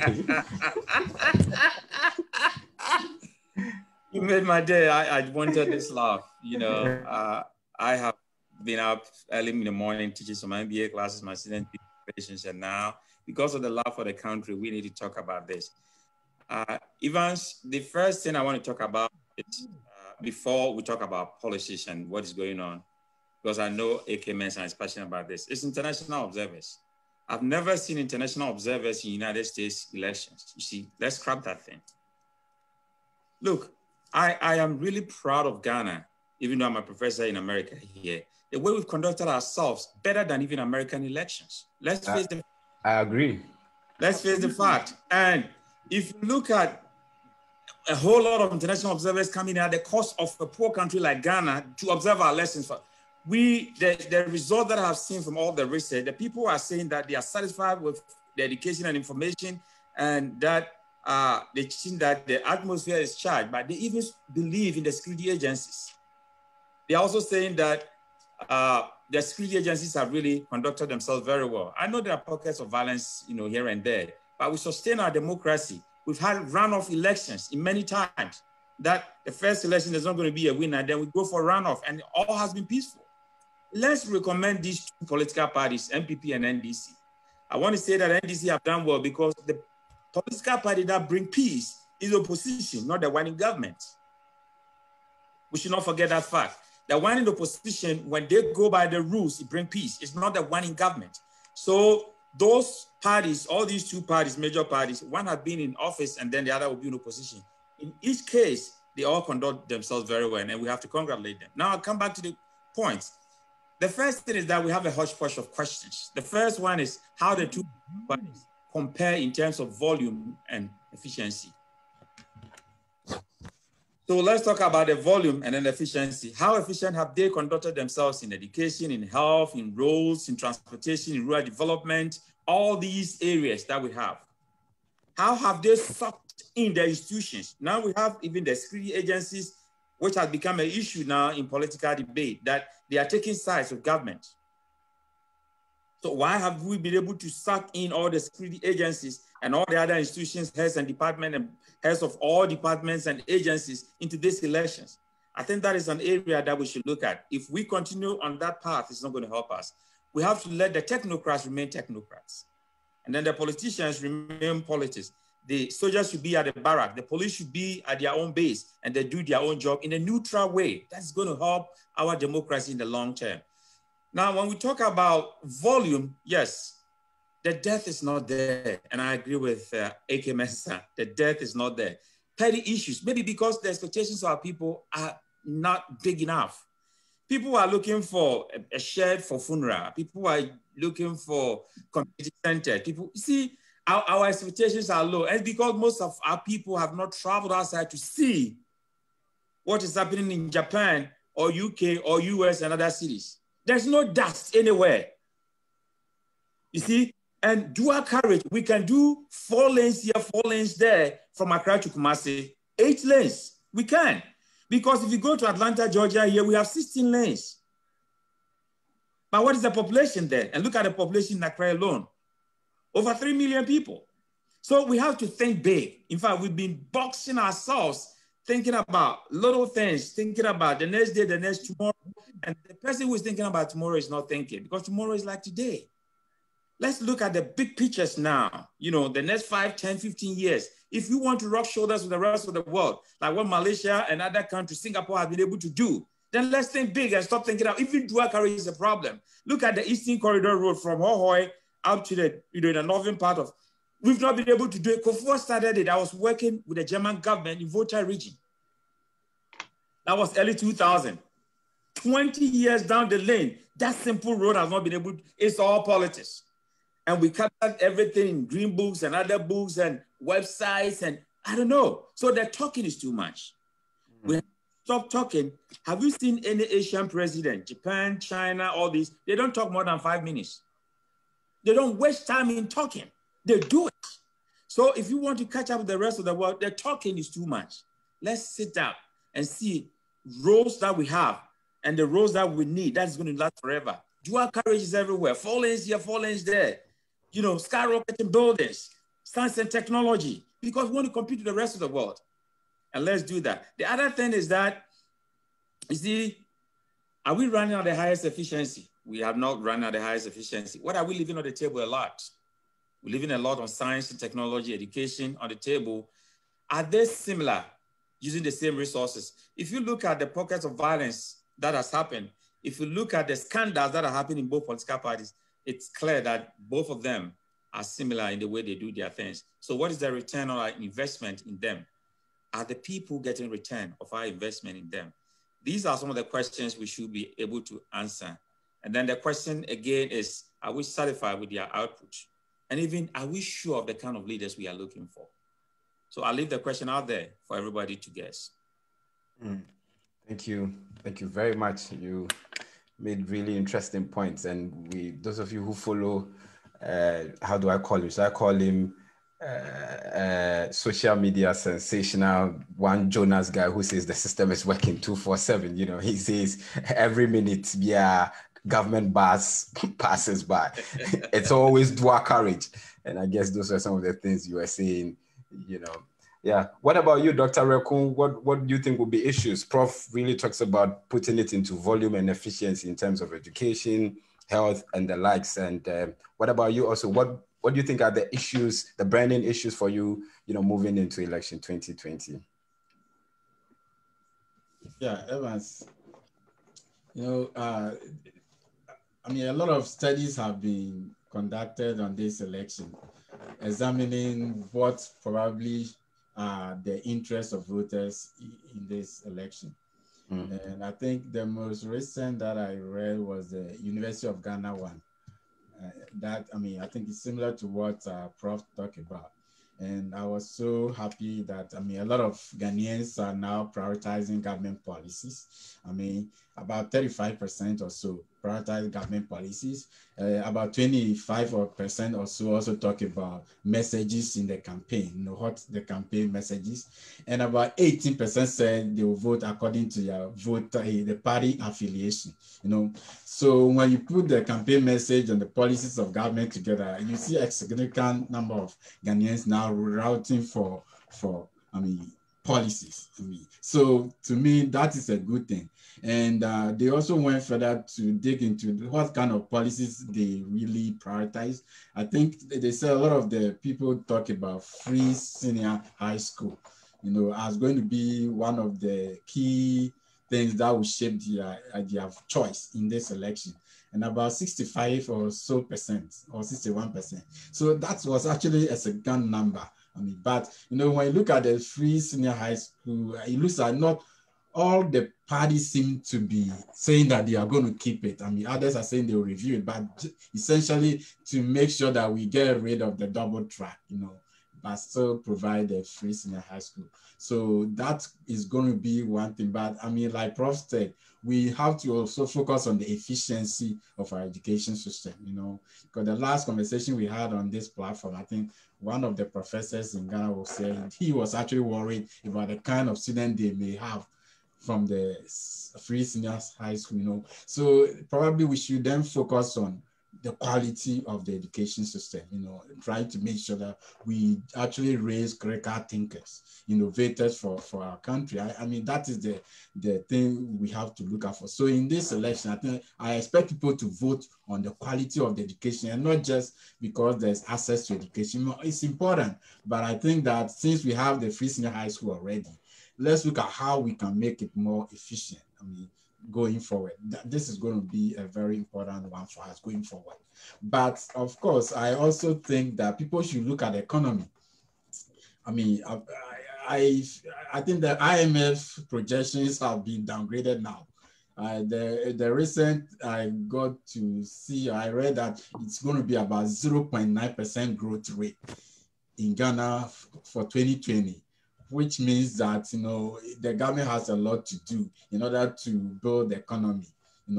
You made my day. I wanted this laugh. I have been up early in the morning teaching some MBA classes, my student patients, and now, because of the love for the country, we need to talk about this. Evans, the first thing I want to talk about is, before we talk about policies and what is going on, because I know AK Mensah is passionate about this, it's international observers. I've never seen international observers in United States elections. You see, let's scrap that thing. Look, I am really proud of Ghana, even though I'm a professor in America here, the way we've conducted ourselves better than even American elections. Let's face the I agree. Let's face the fact. And if you look at a whole lot of international observers coming at the cost of a poor country like Ghana to observe our elections, the result that I've seen from all the research, the people are saying that they are satisfied with the education and information, and that they think that the atmosphere is charged, but they even believe in the security agencies. They're also saying that the security agencies have really conducted themselves very well. I know there are pockets of violence, here and there, but we sustain our democracy. We've had runoff elections in many times that the first election is not going to be a winner, then we go for runoff, and all has been peaceful. Let's recommend these two political parties, MPP and NDC. I want to say that NDC have done well because the political party that bring peace is opposition, not the one in government. We should not forget that fact. The one in opposition, when they go by the rules, it brings peace. It's not the one in government. So those parties, all these two parties, major parties, one has been in office and then the other will be in opposition. In each case, they all conduct themselves very well, and we have to congratulate them. Now I'll come back to the points. The first thing is that we have a hodgepodge of questions. The first one is how the two parties compare in terms of volume and efficiency. So let's talk about the volume and then efficiency. How efficient have they conducted themselves in education, in health, in roads, in transportation, in rural development, all these areas that we have? How have they sucked in the institutions? Now we have even the security agencies, which has become an issue now in political debate, that they are taking sides with government. So why have we been able to suck in all the security agencies and all the other institutions, heads and departments and heads of all departments and agencies into these elections? I think that is an area that we should look at. If we continue on that path, it's not going to help us. We have to let the technocrats remain technocrats. And then the politicians remain politics. The soldiers should be at the barrack. The police should be at their own base and they do their own job in a neutral way. That's going to help our democracy in the long term. Now, when we talk about volume, yes, the depth is not there. And I agree with A.K. Mensah, the depth is not there. Petty issues, maybe because the expectations of our people are not big enough. People are looking for a shed for funeral. People are looking for community center. People, you see, our expectations are low. And because most of our people have not traveled outside to see what is happening in Japan or UK or US and other cities. There's no dust anywhere. You see, and dual carriage, we can do 4 lanes here, 4 lanes there from Accra to Kumasi, 8 lanes. We can. Because if you go to Atlanta, Georgia, here we have 16 lanes. But what is the population there? And look at the population in Accra alone. Over 3 million people. So we have to think big. In fact, we've been boxing ourselves, thinking about little things, thinking about the next day, the next tomorrow. And the person who is thinking about tomorrow is not thinking, because tomorrow is like today. Let's look at the big pictures now. You know, the next 5, 10, 15 years. If you want to rub shoulders with the rest of the world, like what Malaysia and other countries, Singapore have been able to do, then let's think big and stop thinking out. Even dual carriage is a problem. Look at the Eastern Corridor Road from Hohoi up to the, the northern part of, we've not been able to do it. Before I started it, I was working with the German government in Volta region. That was early 2000. 20 years down the lane, that simple road has not been able to, it's all politics. And we captured everything in green books and other books and websites and I don't know. So the talking is too much. We have to stop talking. Have you seen any Asian president, Japan, China, all these? They don't talk more than 5 minutes. They don't waste time in talking. They do it. So if you want to catch up with the rest of the world, the talking is too much. Let's sit down and see roads that we have and the roads that we need. That's going to last forever. Dual carriage is everywhere. 4 lanes here, 4 lanes there. You know, skyrocketing buildings, science and technology, because we want to compete with the rest of the world. And let's do that. The other thing is that, you see, are we running at the highest efficiency? We have not run at the highest efficiency. What are we leaving on the table a lot? We're leaving a lot on science and technology, education on the table. Are they similar, using the same resources? If you look at the pockets of violence that has happened, if you look at the scandals that are happening in both political parties, it's clear that both of them are similar in the way they do their things. So what is the return on our investment in them? Are the people getting return of our investment in them? These are some of the questions we should be able to answer. And then the question again is, are we satisfied with their output? And even, are we sure of the kind of leaders we are looking for? So I'll leave the question out there for everybody to guess. Thank you. Thank you very much. You made really interesting points. And those of you who follow, how do I call him? So I call him social media sensational one Jonas guy who says the system is working 24/7. You know, he says every minute, yeah, government bus passes by. It's always dual carriage. And I guess those are some of the things you were saying, you know. Yeah. What about you, Dr. Rekun? What do you think will be issues? Prof really talks about putting it into volume and efficiency in terms of education, health, and the likes. And what about you also? What what do you think are the issues, the burning issues for you, moving into election 2020? Yeah, Evans, a lot of studies have been conducted on this election, examining what probably are the interests of voters in this election. And I think the most recent that I read was the University of Ghana one. I think it's similar to what Prof talked about. And I was so happy that, a lot of Ghanaians are now prioritizing government policies. About 35% or so prioritize government policies. About 25% or so also talk about messages in the campaign, what the campaign messages. And about 18% said they will vote according to their the party affiliation, So when you put the campaign message and the policies of government together, you see a significant number of Ghanaians now routing for policies. So to me, that is a good thing. And they also went further to dig into what kind of policies they really prioritize. I think they said a lot of the people talk about free senior high school, as going to be one of the key things that will shape their choice in this election. And about 65 or so percent, or 61%. So that was actually a significant number. But when you look at the free senior high school, it looks like not all the parties seem to be saying that they are going to keep it. Others are saying they will review it, but essentially to make sure that we get rid of the double track, but still provide a free senior high school. So that is going to be one thing. But like Prof said, we have to also focus on the efficiency of our education system, because the last conversation we had on this platform, I think one of the professors in Ghana was saying he was actually worried about the kind of student they may have from the free senior high school, So probably we should then focus on the quality of the education system, trying to make sure that we actually raise critical thinkers, innovators for our country. That is the thing we have to look out for. So in this election, I expect people to vote on the quality of the education, and not just because there's access to education. It's important, but I think that since we have the free senior high school already, let's look at how we can make it more efficient. Going forward, this is going to be a very important one for us going forward. But of course, I also think that people should look at the economy. I think the IMF projections have been downgraded now. The recent I got to see, I read that it's going to be about 0.9% growth rate in Ghana for 2020. Which means that, the government has a lot to do in order to build the economy.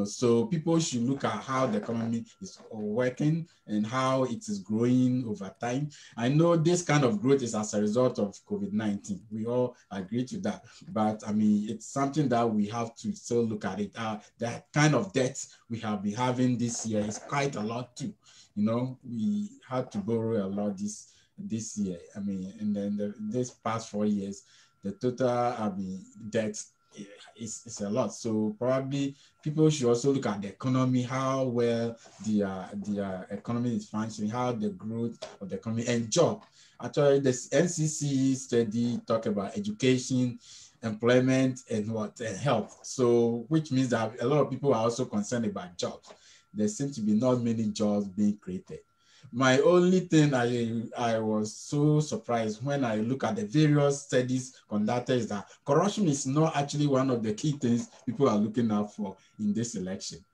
So people should look at how the economy is working and how it is growing over time. I know this kind of growth is as a result of COVID-19. We all agree to that. But it's something that we have to still look at it. The kind of debt we have been having this year is quite a lot too. We had to borrow a lot this year. And then this past 4 years, the total debt is a lot. So probably people should also look at the economy, how well the economy is functioning, how the growth of the economy and job. Actually, this NCC study talk about education, employment, and health. So which means that a lot of people are also concerned about jobs. There seems to be not many jobs being created. My only thing I was so surprised when I look at the various studies conducted is that corruption is not actually one of the key things people are looking out for in this election.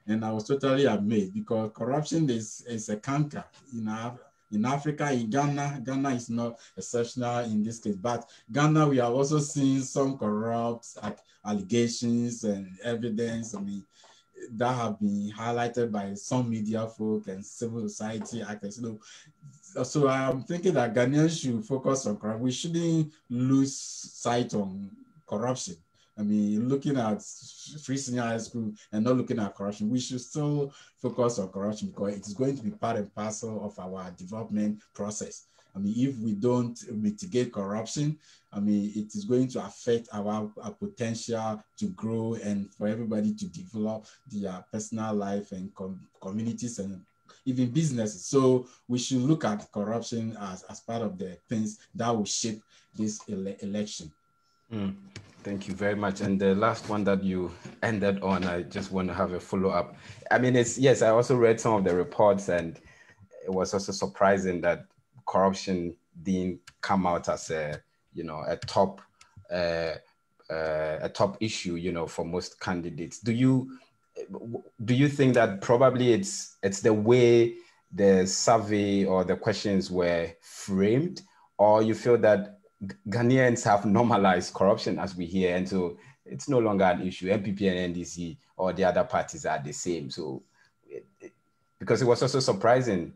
And I was totally amazed because corruption is a canker in Africa. In Ghana is not exceptional in this case, but Ghana, we have also seen some corrupt allegations and evidence. That have been highlighted by some media folk and civil society actors. So I'm thinking that Ghanaians should focus on corruption. We shouldn't lose sight on corruption. Looking at free senior high school and not looking at corruption, we should still focus on corruption because it is going to be part and parcel of our development process. If we don't mitigate corruption, it is going to affect our potential to grow and for everybody to develop their personal life and communities and even businesses. So we should look at corruption as part of the things that will shape this election. Thank you very much. And the last one that you ended on, I just want to have a follow-up. I mean, yes, I also read some of the reports, and it was also surprising that corruption didn't come out as a top issue, for most candidates. Do you think that probably it's the way the survey or the questions were framed, or you feel that Ghanaians have normalized corruption as we hear, and so it's no longer an issue? MPP and NDC or the other parties are the same. So, because it was also surprising.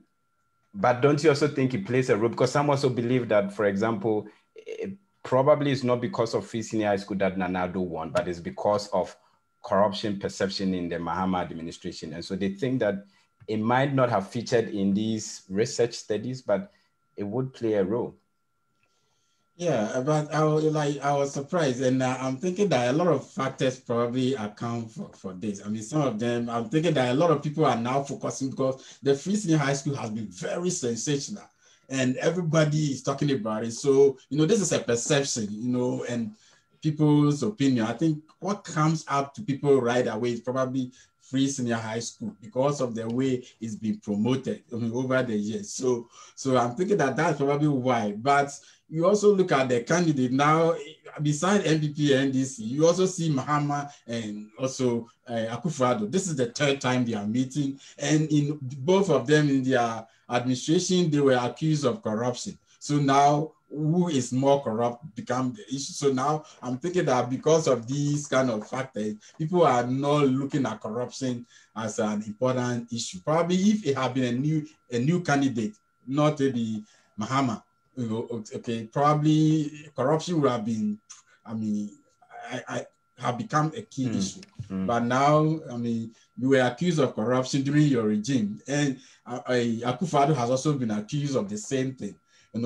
But don't you also think it plays a role? Because some also believe that, for example, it probably it's not because of Free Senior High School that Nana Addo won, but it's because of corruption perception in the Mahama administration. And so they think that it might not have featured in these research studies, but it would play a role. Yeah, but I was surprised, and I'm thinking that a lot of factors probably account for this. I mean, some of them, I'm thinking that a lot of people are now focusing because the Free Senior High School has been very sensational, and everybody is talking about it. So, this is a perception, and people's opinion. I think what comes up to people right away is probably Free Senior High School because of the way it's been promoted over the years. So I'm thinking that that's probably why. But you also look at the candidate now, beside MPP and NDC, you also see Mahama and also Akufo-Addo. This is the third time they are meeting. And in both of them, in their administration, they were accused of corruption. So now, who is more corrupt become the issue. So now I'm thinking that because of these kind of factors, people are not looking at corruption as an important issue. Probably if it had been a new candidate, not maybe Mahama, okay, probably corruption would have been, I have become a key issue. But now, you were accused of corruption during your regime, and Akufo-Addo has also been accused of the same thing.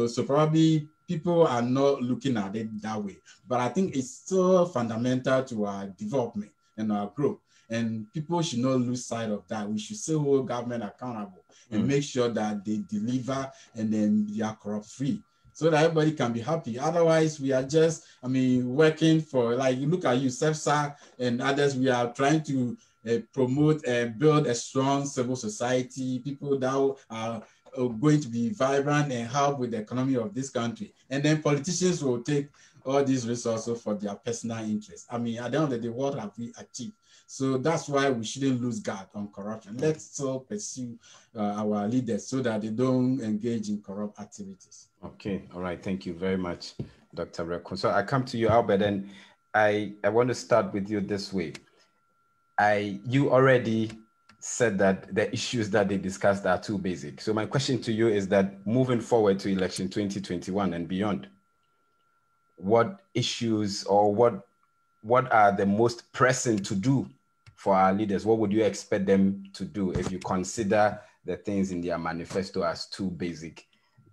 So probably people are not looking at it that way. But I think it's still fundamental to our development and our growth. And people should not lose sight of that. We should still hold government accountable and make sure that they deliver and then they are corrupt-free, so that everybody can be happy. Otherwise, we are just, working for, like, you look at you, CEBSAR and others, we are trying to promote and build a strong civil society, people that are going to be vibrant and help with the economy of this country. And then politicians will take all these resources for their personal interests. At the end of the day, what have we achieved? So that's why we shouldn't lose guard on corruption. Let's still pursue our leaders so that they don't engage in corrupt activities. Okay, all right. Thank you very much, Dr. Rekun. So I come to you, Albert, and I want to start with you this way. You already said that the issues that they discussed are too basic. So my question to you is that moving forward to election 2021 and beyond, what issues or what are the most pressing to do for our leaders? What would you expect them to do if you consider the things in their manifesto as too basic?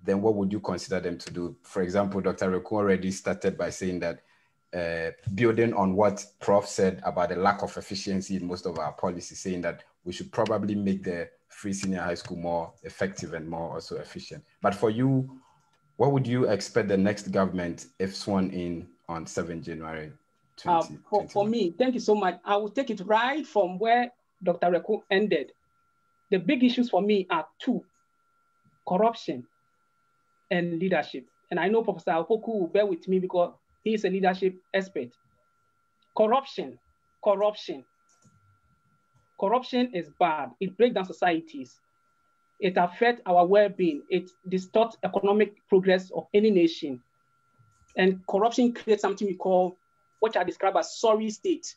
Then what would you consider them to do? For example, Dr. Rekun already started by saying that building on what Prof said about the lack of efficiency in most of our policies, saying that we should probably make the Free Senior High School more effective and more also efficient. But for you, what would you expect the next government, if sworn in on 7 January 2021? For me, thank you so much. I will take it right from where Dr. Rekun ended. The big issues for me are two: corruption and leadership. And I know Professor Opoku will bear with me because he is a leadership expert. Corruption is bad. It breaks down societies. It affects our well-being. It distorts economic progress of any nation. And corruption creates something we call, what I describe as sorry state.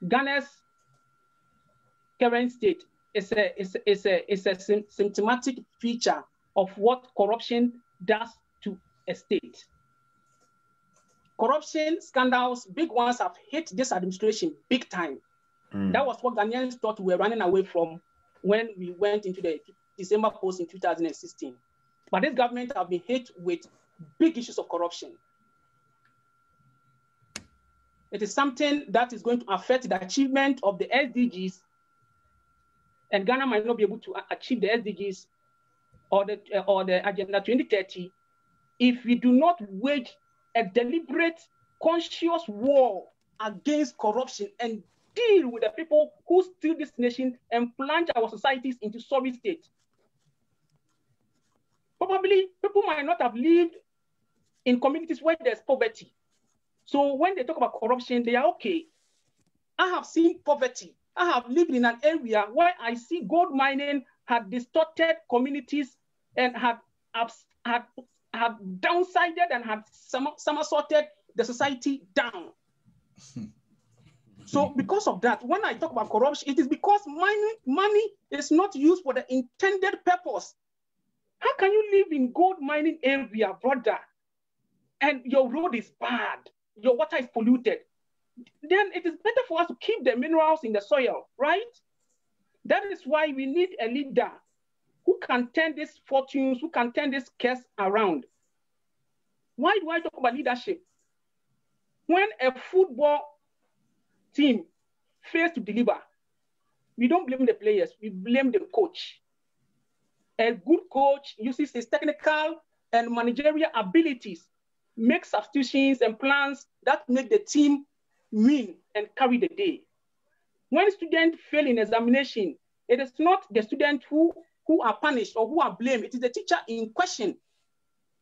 Ghana's current state is a symptomatic feature of what corruption does to a state. Corruption scandals, big ones, have hit this administration big time. That was what Ghanaians thought we were running away from when we went into the December post in 2016. But this government have been hit with big issues of corruption. It is something that is going to affect the achievement of the SDGs and Ghana might not be able to achieve the SDGs or the Agenda 2030 if we do not wage a deliberate, conscious war against corruption and deal with the people who steal this nation and plunge our societies into sorry state. Probably people might not have lived in communities where there's poverty. So when they talk about corruption, they are okay. I have seen poverty. I have lived in an area where I see gold mining had distorted communities and had downsided and had somersaulted the society down. So because of that, when I talk about corruption, it is because money is not used for the intended purpose. How can you live in gold mining area, brother, and your road is bad, your water is polluted? Then it is better for us to keep the minerals in the soil, right? That is why we need a leader who can turn these fortunes, who can turn this curse around. Why do I talk about leadership? When a football team fails to deliver, we don't blame the players, we blame the coach. A good coach uses his technical and managerial abilities, makes substitutions and plans that make the team win and carry the day. When students fail in examination, it is not the students who are punished or who are blamed, it is the teacher in question.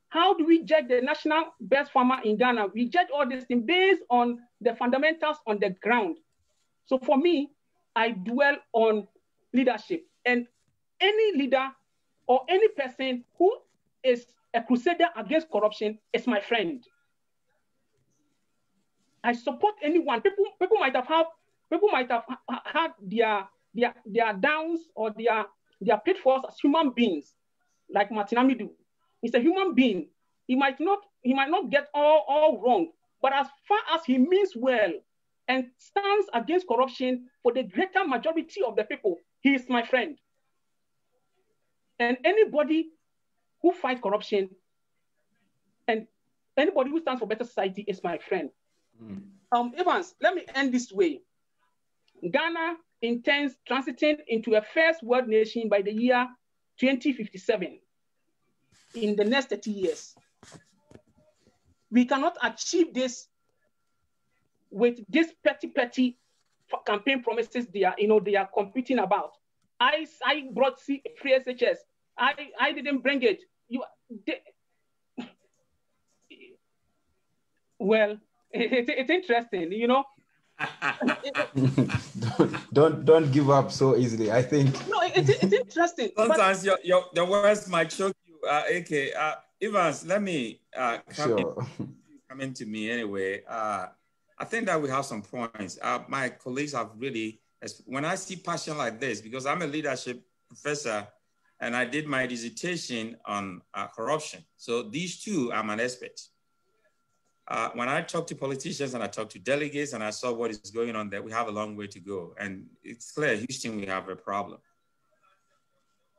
How do we judge the national best farmer in Ghana? We judge all these things based on the fundamentals on the ground. So for me, I dwell on leadership, and any leader or any person who is a crusader against corruption is my friend. I support anyone. People might have had their downs or their pitfalls as human beings, like Martin Amidu. He's a human being. He might not get all wrong, but as far as he means well and stands against corruption for the greater majority of the people, he is my friend. And anybody who fights corruption and anybody who stands for better society is my friend. Evans, let me end this way. Ghana intends transiting into a first world nation by the year 2057, in the next 30 years. We cannot achieve this with this petty campaign promises they are competing about. I brought free SHS. I didn't bring it. Well, it's interesting, you know. don't give up so easily. I think. No, it's interesting. Sometimes the words might choke you. AK Evans, let me come into me anyway. I think that we have some points. My colleagues have really, when I see passion like this, because I'm a leadership professor and I did my dissertation on corruption. So these two, I'm an expert. When I talk to politicians and I talk to delegates and I saw what is going on there, we have a long way to go. And it's clear, Houston, we have a problem.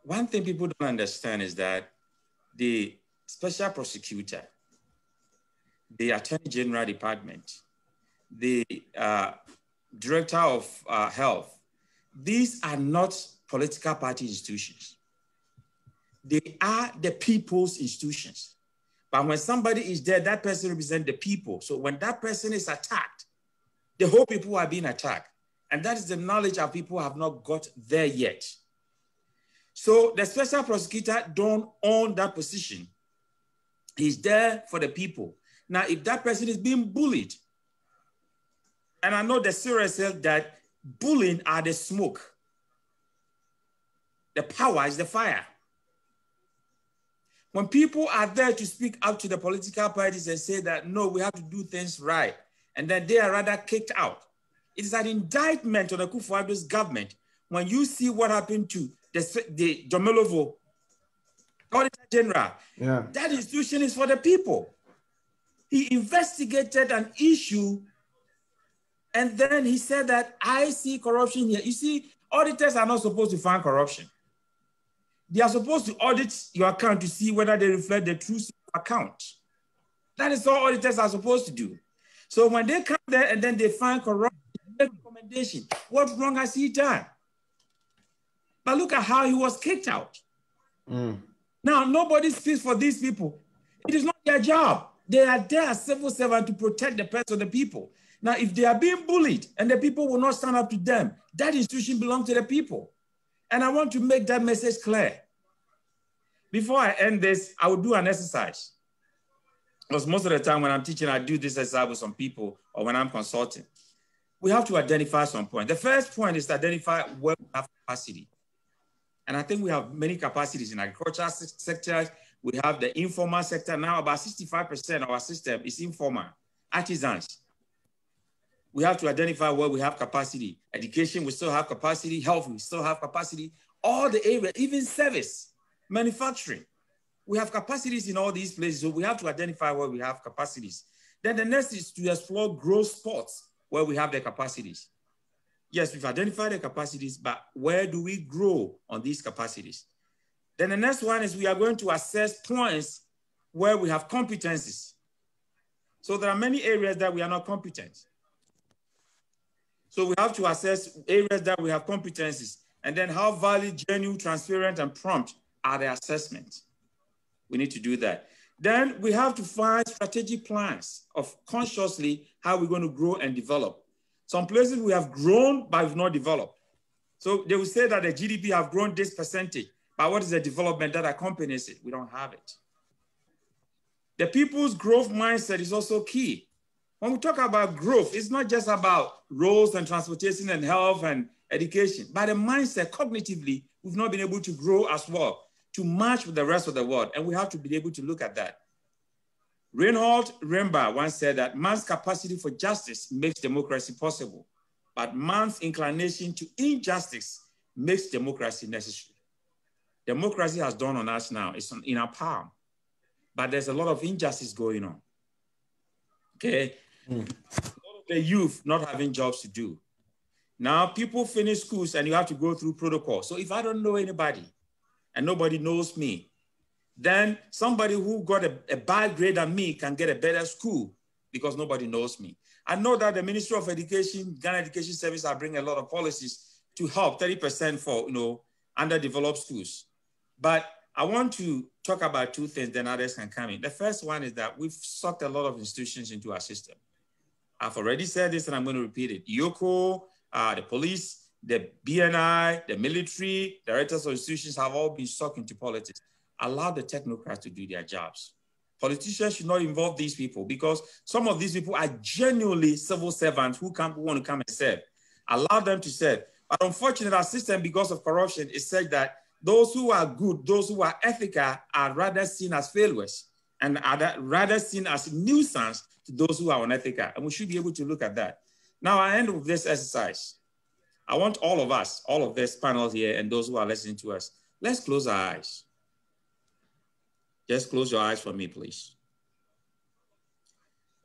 One thing people don't understand is that the special prosecutor, the Attorney General Department, the Director of Health, these are not political party institutions. They are the people's institutions. But when somebody is there, that person represents the people. So when that person is attacked, the whole people are being attacked. And that is the knowledge our people have not got there yet. So the special prosecutor don't own that position. He's there for the people. Now, if that person is being bullied, and I know the serious says that bullying are the smoke. The power is the fire. When people are there to speak out to the political parties and say that, no, we have to do things right, and then they are rather kicked out. It is an indictment on the Akufo-Addo's government when you see what happened to the Jomelovo Auditor General. Yeah. That institution is for the people. He investigated an issue and then he said that I see corruption here. You see, auditors are not supposed to find corruption. They are supposed to audit your account to see whether they reflect the truth account. That is all auditors are supposed to do. So when they come there and then they find corruption, they make recommendation. What wrong has he done? But look at how he was kicked out. Now, nobody speaks for these people. It is not their job. They are there as civil servants to protect the pets of the people. Now, if they are being bullied and the people will not stand up to them, that institution belongs to the people. And I want to make that message clear. Before I end this, I will do an exercise. Because most of the time when I'm teaching, I do this exercise with some people or when I'm consulting. We have to identify some point. The first point is to identify where we have capacity. And I think we have many capacities in agricultural sectors. We have the informal sector. Now about 65% of our system is informal, artisans. We have to identify where we have capacity. Education, we still have capacity. Health, we still have capacity. All the areas, even service, manufacturing. We have capacities in all these places, so we have to identify where we have capacities. Then the next is to explore growth spots where we have the capacities. Yes, we've identified the capacities, but where do we grow on these capacities? Then the next one is we are going to assess points where we have competencies. So there are many areas that we are not competent. So we have to assess areas that we have competencies, and then how valid, genuine, transparent, and prompt are the assessments. We need to do that. Then we have to find strategic plans of consciously how we're going to grow and develop. Some places we have grown, but we've not developed. So they will say that the GDP have grown this percentage, but what is the development that accompanies it? We don't have it. The people's growth mindset is also key. When we talk about growth, it's not just about roads and transportation and health and education, but the mindset cognitively, we've not been able to grow as well, to match with the rest of the world. And we have to be able to look at that. Reinhold Remba once said that man's capacity for justice makes democracy possible, but man's inclination to injustice makes democracy necessary. Democracy has dawned on us now. It's in our palm, but there's a lot of injustice going on. Okay? A lot of the youth not having jobs to do. Now people finish schools and you have to go through protocol. So if I don't know anybody and nobody knows me, then somebody who got a bad grade than me can get a better school because nobody knows me. I know that the Ministry of Education, Ghana Education Service are bringing a lot of policies to help 30% for underdeveloped schools. But I want to talk about two things, then others can come in. The first one is that we've sucked a lot of institutions into our system. I've already said this and I'm going to repeat it. YOCO, the police, the BNI, the military, directors of institutions have all been sucked into politics. Allow the technocrats to do their jobs. Politicians should not involve these people because some of these people are genuinely civil servants who want to come and serve. Allow them to serve. But unfortunately, our system, because of corruption, is such that those who are good, those who are ethical, are rather seen as failures and are rather seen as nuisance to those who are unethical. And we should be able to look at that. Now, I end with this exercise. I want all of us, all of this panel here and those who are listening to us, let's close our eyes. Just close your eyes for me, please.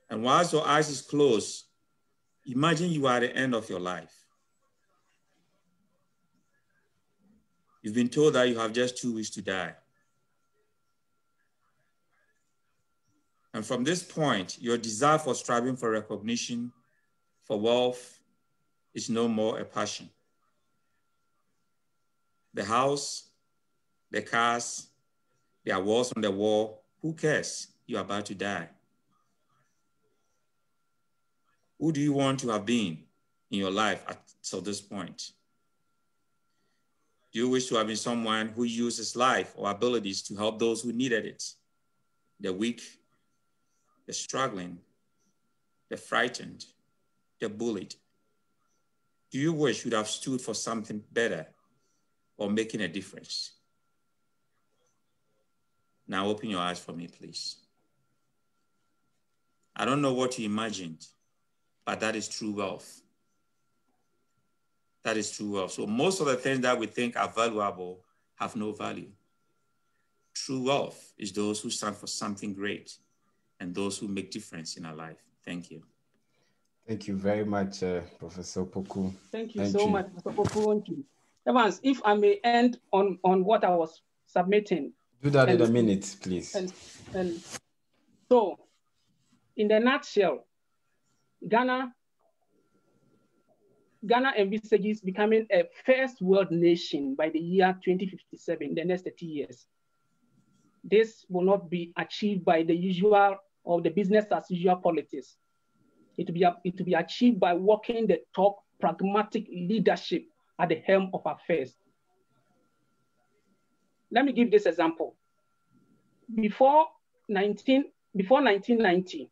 And whilst your eyes is closed, imagine you are at the end of your life. You've been told that you have just 2 weeks to die. And from this point, your desire for striving for recognition, for wealth, is no more a passion. The house, the cars, there are walls on the wall. Who cares? You're about to die. Who do you want to have been in your life at this point? Do you wish to have been someone who used his life or abilities to help those who needed it? The weak, the struggling, the frightened, the bullied. Do you wish you'd have stood for something better or making a difference? Now open your eyes for me, please. I don't know what you imagined, but that is true wealth. That is true wealth. So most of the things that we think are valuable have no value. True wealth is those who stand for something great and those who make difference in our life. Thank you. Thank you very much, Professor Poku. Thank you so much, Professor Poku. Evans, if I may end on what I was submitting. Do that in a minute, please. And so, in the nutshell, Ghana Ghana envisages becoming a first world nation by the year 2057, the next 30 years. This will not be achieved by the usual or the business as usual politics. It will be achieved by working the top pragmatic leadership at the helm of affairs. Let me give this example. Before 1990,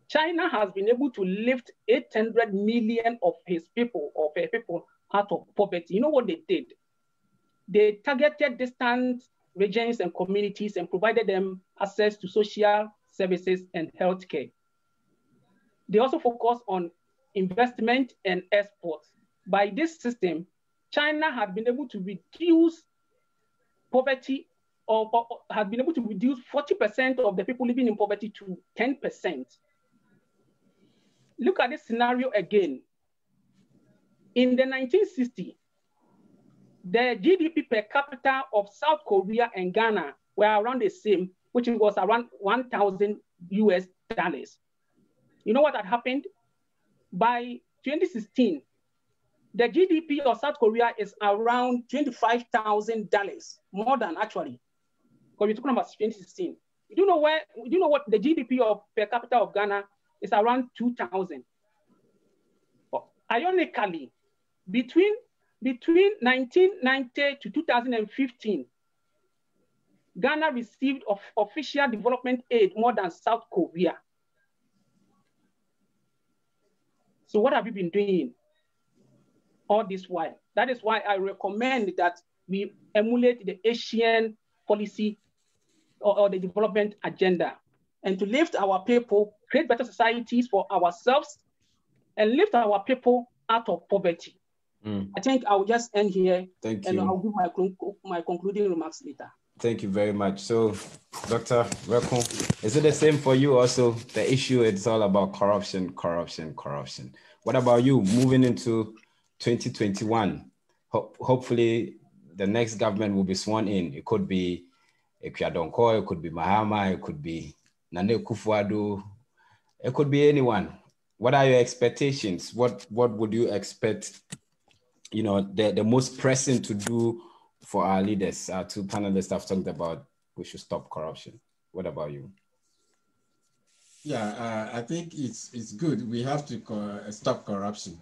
China has been able to lift 800 million of his people, of her people, out of poverty. You know what they did? They targeted distant regions and communities and provided them access to social services and healthcare. They also focus on investment and exports. By this system, China has been able to reduce poverty, or has been able to reduce 40% of the people living in poverty to 10%. Look at this scenario again. In the 1960s, the GDP per capita of South Korea and Ghana were around the same, which was around $1,000 US. You know what had happened? By 2016, the GDP of South Korea is around $25,000, more than actually, because we're talking about 2016. You know what the GDP of per capita of Ghana is around 2,000. Ironically, between 1990 to 2015, Ghana received official development aid more than South Korea. So what have you been doing all this while? That is why I recommend that we emulate the Asian policy or the development agenda, and to lift our people, create better societies for ourselves, and lift our people out of poverty. I think I will just end here. Thank you. And I'll give my concluding remarks later. Thank you very much. So, Dr. Rekun, is it the same for you also? The issue, it's all about corruption, corruption, corruption. What about you moving into 2021? Hopefully, the next government will be sworn in. It could be Ekwadonko, it could be Mahama, it could be Nane Kufuor, it could be anyone. What are your expectations? What would you expect, you know, the most pressing to do for our leaders? Our two panelists have talked about we should stop corruption. What about you? Yeah, I think it's good. We have to stop corruption.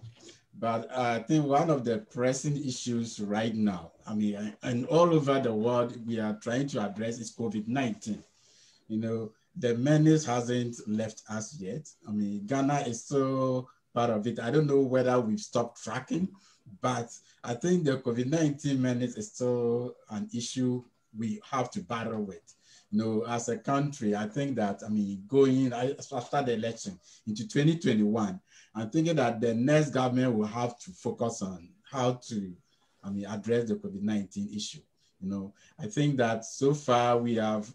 But I think one of the pressing issues right now, I mean, and all over the world, we are trying to address is COVID-19. You know, the menace hasn't left us yet. I mean, Ghana is still part of it. I don't know whether we've stopped tracking, but I think the COVID-19 menace is still an issue we have to battle with. You know, as a country, I think that, I mean, going after the election into 2021, I'm thinking that the next government will have to focus on how to, I mean, address the COVID-19 issue. You know, I think that so far we have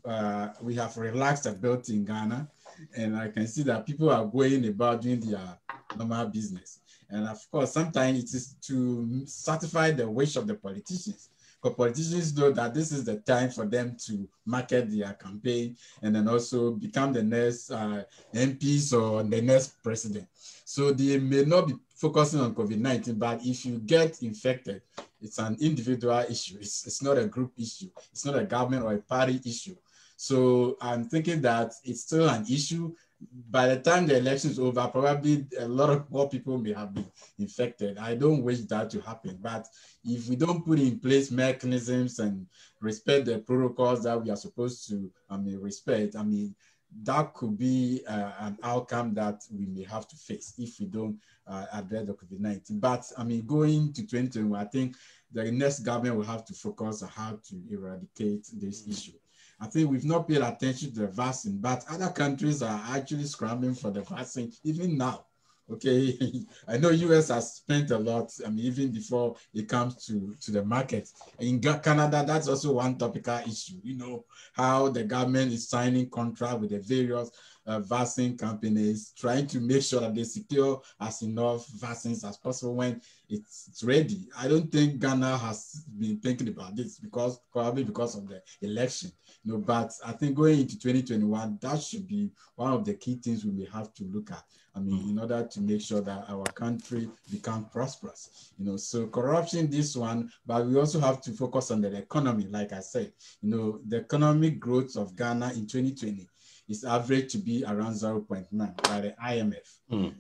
relaxed a bit in Ghana, and I can see that people are going about doing their normal business. And of course, sometimes it is to satisfy the wish of the politicians. Because politicians know that this is the time for them to market their campaign and then also become the next MPs or the next president. So they may not be focusing on COVID-19, but if you get infected, it's an individual issue. It's not a group issue. It's not a government or a party issue. So I'm thinking that it's still an issue. By the time the election is over, probably a lot of more people may have been infected. I don't wish that to happen. But if we don't put in place mechanisms and respect the protocols that we are supposed to respect, I mean, that could be an outcome that we may have to face if we don't address the COVID-19. But I mean, going to 2021, I think the next government will have to focus on how to eradicate this issue. I think we've not paid attention to the vaccine, but other countries are actually scrambling for the vaccine even now. Okay, I know US has spent a lot, I mean, even before it comes to the market. In Canada, that's also one topical issue, you know, how the government is signing contracts with the various vaccine companies, trying to make sure that they secure as enough vaccines as possible when it's ready. I don't think Ghana has been thinking about this probably because of the election, you know, but I think going into 2021, that should be one of the key things we may have to look at. I mean, in order to make sure that our country becomes prosperous. You know, so corruption, this one, but we also have to focus on the economy. Like I said, you know, the economic growth of Ghana in 2020 is average to be around 0.9 by the IMF.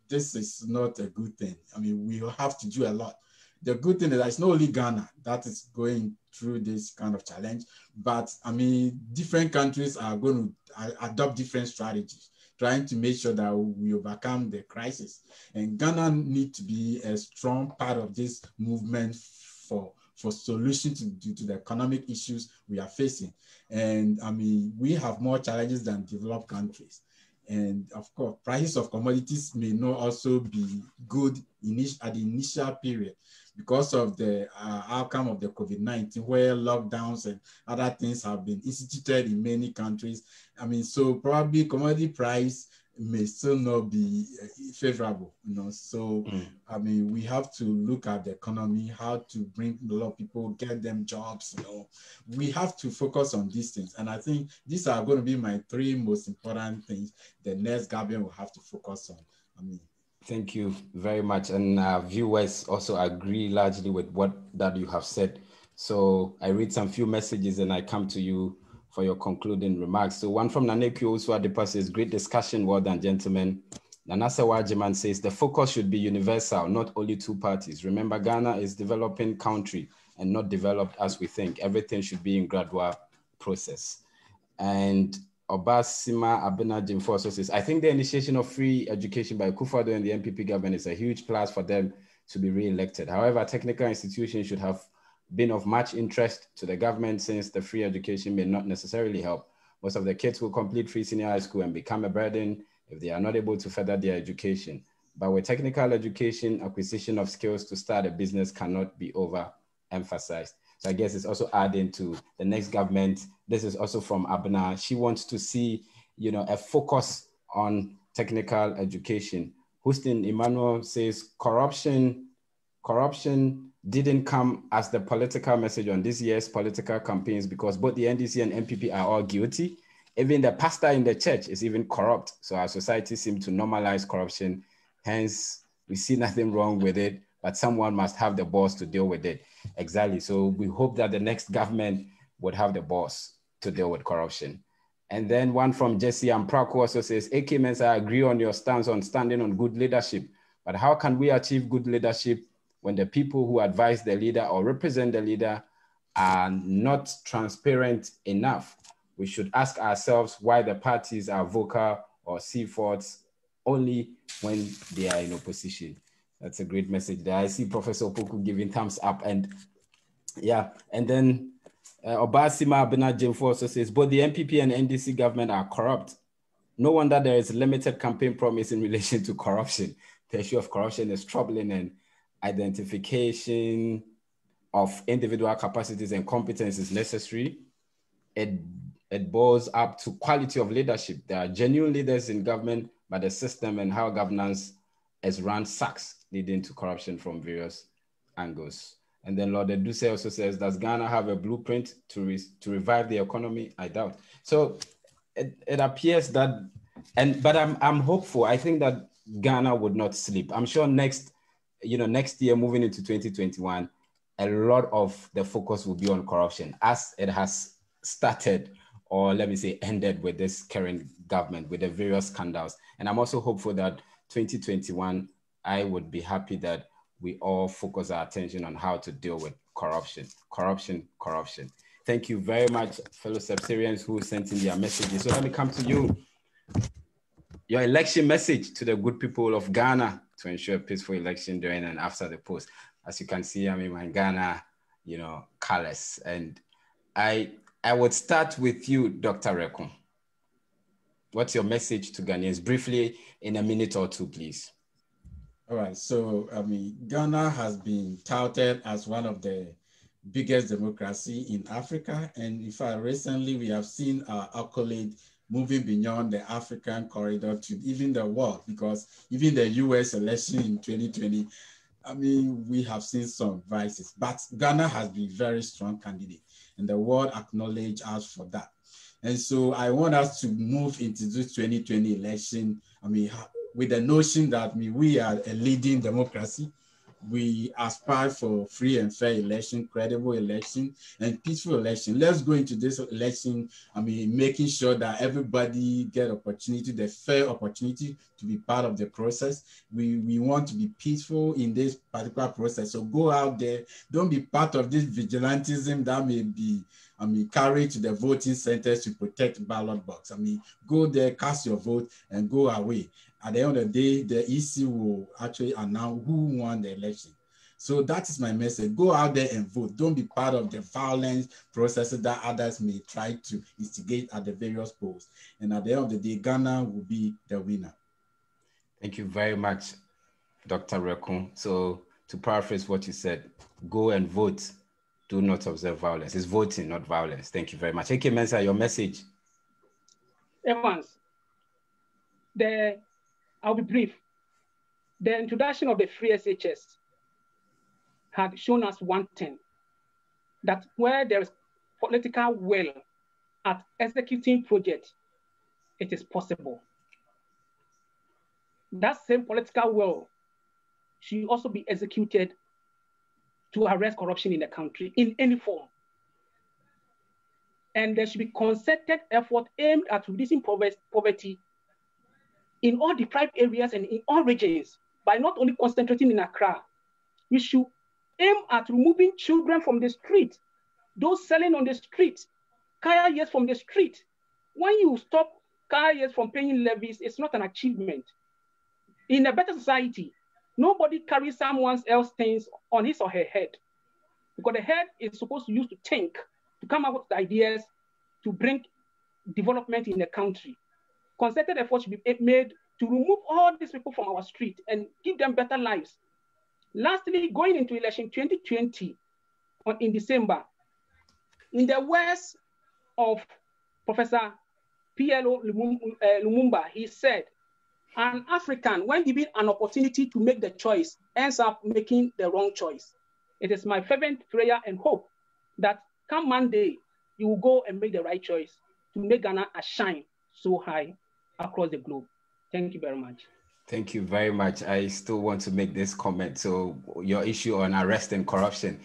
This is not a good thing. I mean, we have to do a lot. The good thing is that it's not only Ghana that is going through this kind of challenge, but I mean, different countries are going to adopt different strategies, trying to make sure that we overcome the crisis. And Ghana needs to be a strong part of this movement for solutions to the economic issues we are facing. And I mean, we have more challenges than developed countries. And of course, prices of commodities may not also be good at the initial period because of the outcome of the COVID-19, where lockdowns and other things have been instituted in many countries. I mean, so probably commodity price may still not be favorable, you know. So, I mean, we have to look at the economy, how to bring a lot of people, get them jobs, you know. We have to focus on these things. And I think these are going to be my three most important things the next government will have to focus on. I mean, thank you very much. And viewers also agree largely with what that you have said. So I read some few messages and I come to you for your concluding remarks. So one from Naneku Uswadepa says, great discussion, well done, gentlemen. Nanasa Wajiman says, the focus should be universal, not only two parties. Remember, Ghana is developing country and not developed as we think. Everything should be in gradual process. And Obasima Abena Jimfo also says, I think the initiation of free education by Akufo-Addo and the NPP government is a huge plus for them to be re-elected. However, technical institutions should have been of much interest to the government since the free education may not necessarily help. Most of the kids will complete free senior high school and become a burden if they are not able to further their education. But with technical education, acquisition of skills to start a business cannot be overemphasized. So I guess it's also adding to the next government. This is also from Abna. She wants to see, you know, a focus on technical education. Hustin Emmanuel says corruption didn't come as the political message on this year's political campaigns because both the NDC and NPP are all guilty. Even the pastor in the church is even corrupt. So our society seems to normalize corruption. Hence, we see nothing wrong with it, but someone must have the balls to deal with it. Exactly. So we hope that the next government would have the balls to deal with corruption. And then one from Jesse Ampraku also says, AK Mensa, I agree on your stance on standing on good leadership, but how can we achieve good leadership when the people who advise the leader or represent the leader are not transparent enough? We should ask ourselves why the parties are vocal or see faults only when they are in opposition. That's a great message there. I see Professor Opoku giving thumbs up. And yeah, and then Obasima Abena Jimfo also says, both the NPP and NDC government are corrupt. No wonder there is limited campaign promise in relation to corruption. The issue of corruption is troubling, and identification of individual capacities and competence is necessary. It boils up to quality of leadership. There are genuine leaders in government, but the system and how governance is run sucks, leading to corruption from various angles. And then Lord Eduse also says, does Ghana have a blueprint to revive the economy? I doubt. So it appears that, but I'm hopeful. I think that Ghana would not sleep. I'm sure next year, moving into 2021, a lot of the focus will be on corruption, as it has started, or let me say ended with this current government, with the various scandals. And I'm also hopeful that 2021, I would be happy that we all focus our attention on how to deal with corruption. Thank you very much, fellow CEBSArians who sent in their messages. So let me come to you. Your election message to the good people of Ghana to ensure a peaceful election during and after the polls. As you can see, I'm in my Ghana, colors. And I would start with you, Dr. Rekun. What's your message to Ghanaians? Briefly, in a minute or two, please. All right. So, Ghana has been touted as one of the biggest democracy in Africa. And in fact, recently we have seen our accolade moving beyond the African corridor to even the world, because even the US election in 2020, we have seen some vices, but Ghana has been a very strong candidate and the world acknowledge us for that. And so I want us to move into this 2020 election, with the notion that we are a leading democracy. We aspire for free and fair election, credible election, and peaceful election. Let's go into this election, making sure that everybody get opportunity, the fair opportunity to be part of the process. We want to be peaceful in this particular process. So go out there, don't be part of this vigilantism that may be carried to the voting centers to protect ballot box. Go there, cast your vote, and go away. At the end of the day, the EC will actually announce who won the election. So that is my message. Go out there and vote. Don't be part of the violence processes that others may try to instigate at the various polls. And at the end of the day, Ghana will be the winner. Thank you very much, Dr. Rekun. So to paraphrase what you said, go and vote. Do not observe violence. It's voting, not violence. Thank you very much. AK Mensah, your message. Evans, I'll be brief. The introduction of the free SHS had shown us one thing, that where there is political will at executing projects, it is possible. That same political will should also be executed to arrest corruption in the country in any form. And there should be concerted effort aimed at reducing poverty in all deprived areas and in all regions, by not only concentrating in Accra. We should aim at removing children from the street, those selling on the street, carriers from the street. When you stop carriers from paying levies, it's not an achievement. In a better society, nobody carries someone else's things on his or her head, because the head is supposed to use to think, to come up with ideas, to bring development in the country. Concerted efforts should be made to remove all these people from our street and give them better lives. Lastly, going into election 2020 in December, in the words of Professor P.L.O. Lumumba, he said, an African, when given an opportunity to make the choice, ends up making the wrong choice. It is my fervent prayer and hope that come Monday, you will go and make the right choice to make Ghana shine so high across the globe. Thank you very much. Thank you very much. I still want to make this comment. So your issue on arrest and corruption.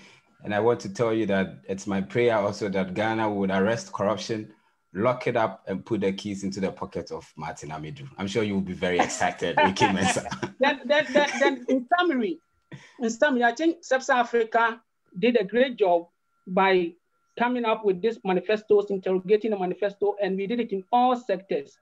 And I want to tell you that it's my prayer also that Ghana would arrest corruption, lock it up, and put the keys into the pocket of Martin Amidu. I'm sure you will be very excited. Then in summary, I think CEBSAR Africa did a great job by coming up with these manifestos, interrogating the manifesto, and we did it in all sectors.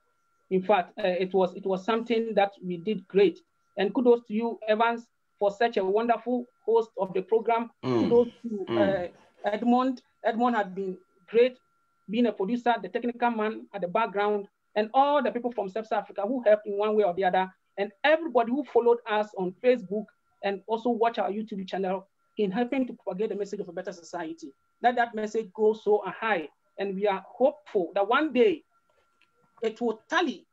In fact, it was something that we did great. And kudos to you, Evans, for such a wonderful host of the program. Kudos to Edmond. Edmond had been great, being a producer, the technical man at the background, and all the people from CEBSAR Africa who helped in one way or the other, and everybody who followed us on Facebook and also watch our YouTube channel in helping to propagate the message of a better society. Let that message go so high. And we are hopeful that one day it will tally,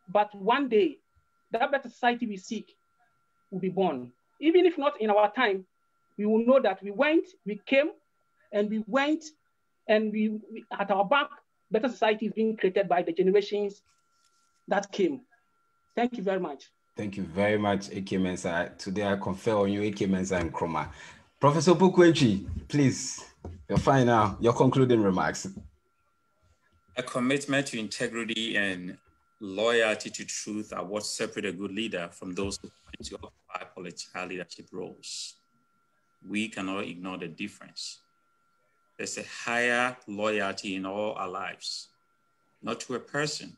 but one day that better society we seek will be born. Even if not in our time, we will know that we went, we came, and we went, and we at our back, better society is being created by the generations that came. Thank you very much. Thank you very much, AK Mensah. Today I confer on you, AK Mensah and Nkrumah. Professor Pukwenchi, please, your concluding remarks. A commitment to integrity and loyalty to truth are what separate a good leader from those who want to occupy political leadership roles. We cannot ignore the difference. There's a higher loyalty in all our lives, not to a person,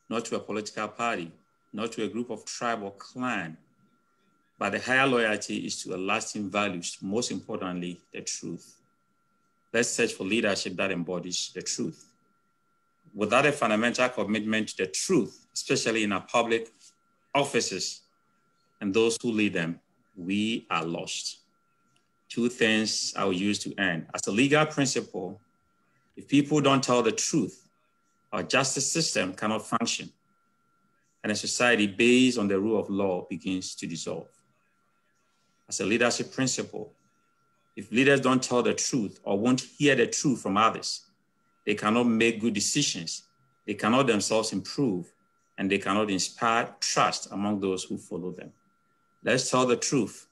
not to a political party, not to a group of tribe or clan, but the higher loyalty is to a lasting values, most importantly, the truth. Let's search for leadership that embodies the truth. Without a fundamental commitment to the truth, especially in our public offices and those who lead them, we are lost. Two things I will use to end. As a legal principle, if people don't tell the truth, our justice system cannot function, and a society based on the rule of law begins to dissolve. As a leadership principle, if leaders don't tell the truth or won't hear the truth from others, they cannot make good decisions. They cannot themselves improve, and they cannot inspire trust among those who follow them. Let's tell the truth,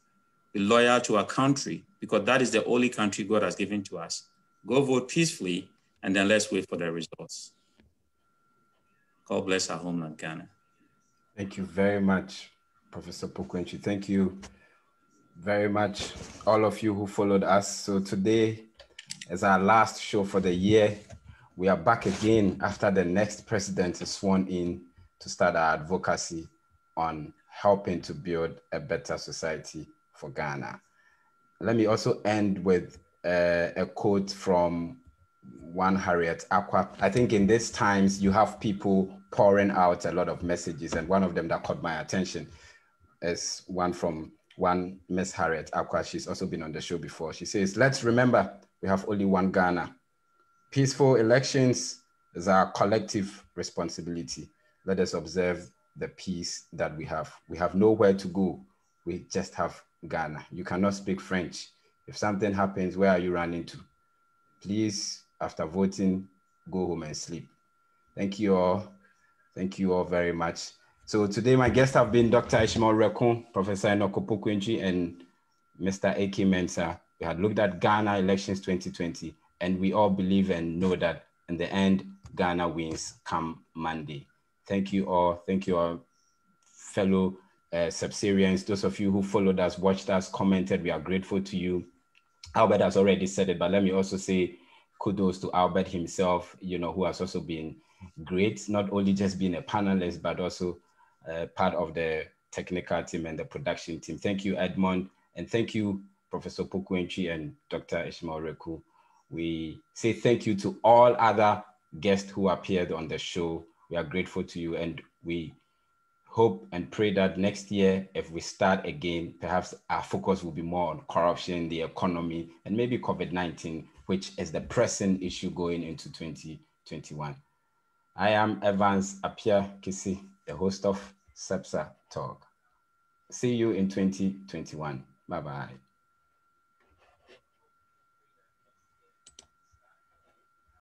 be loyal to our country, because that is the only country God has given to us. Go vote peacefully, and then let's wait for the results. God bless our homeland, Ghana. Thank you very much, Professor Pokwenchi. Thank you very much, all of you who followed us. So today is our last show for the year. We are back again after the next president is sworn in to start our advocacy on helping to build a better society for Ghana. Let me also end with a quote from one Harriet Aqua. I think in these times you have people pouring out a lot of messages, and one of them that caught my attention is one from one Miss Harriet Aqua. She's also been on the show before. She says, let's remember we have only one Ghana. Peaceful elections is our collective responsibility. Let us observe the peace that we have. We have nowhere to go. We just have Ghana. You cannot speak French. If something happens, where are you running to? Please, after voting, go home and sleep. Thank you all. Thank you all very much. So today my guests have been Dr. Ishmael Rekun, Professor Enoch Pokwenchi, and Mr. A.K. Mensah. We had looked at Ghana elections 2020, and we all believe and know that in the end, Ghana wins come Monday. Thank you all. Thank you all, fellow CEBSArians, those of you who followed us, watched us, commented. We are grateful to you. Albert has already said it, but let me also say kudos to Albert himself, who has also been great, not only just being a panelist, but also part of the technical team and the production team. Thank you, Edmond, and thank you, Professor Pokwenchi and Dr. Ishmael Rekun. We say thank you to all other guests who appeared on the show. We are grateful to you, and we hope and pray that next year, if we start again, perhaps our focus will be more on corruption, the economy, and maybe COVID-19, which is the pressing issue going into 2021. I am Evans Apia Kisi, the host of CEBSAR Talk. See you in 2021. Bye-bye.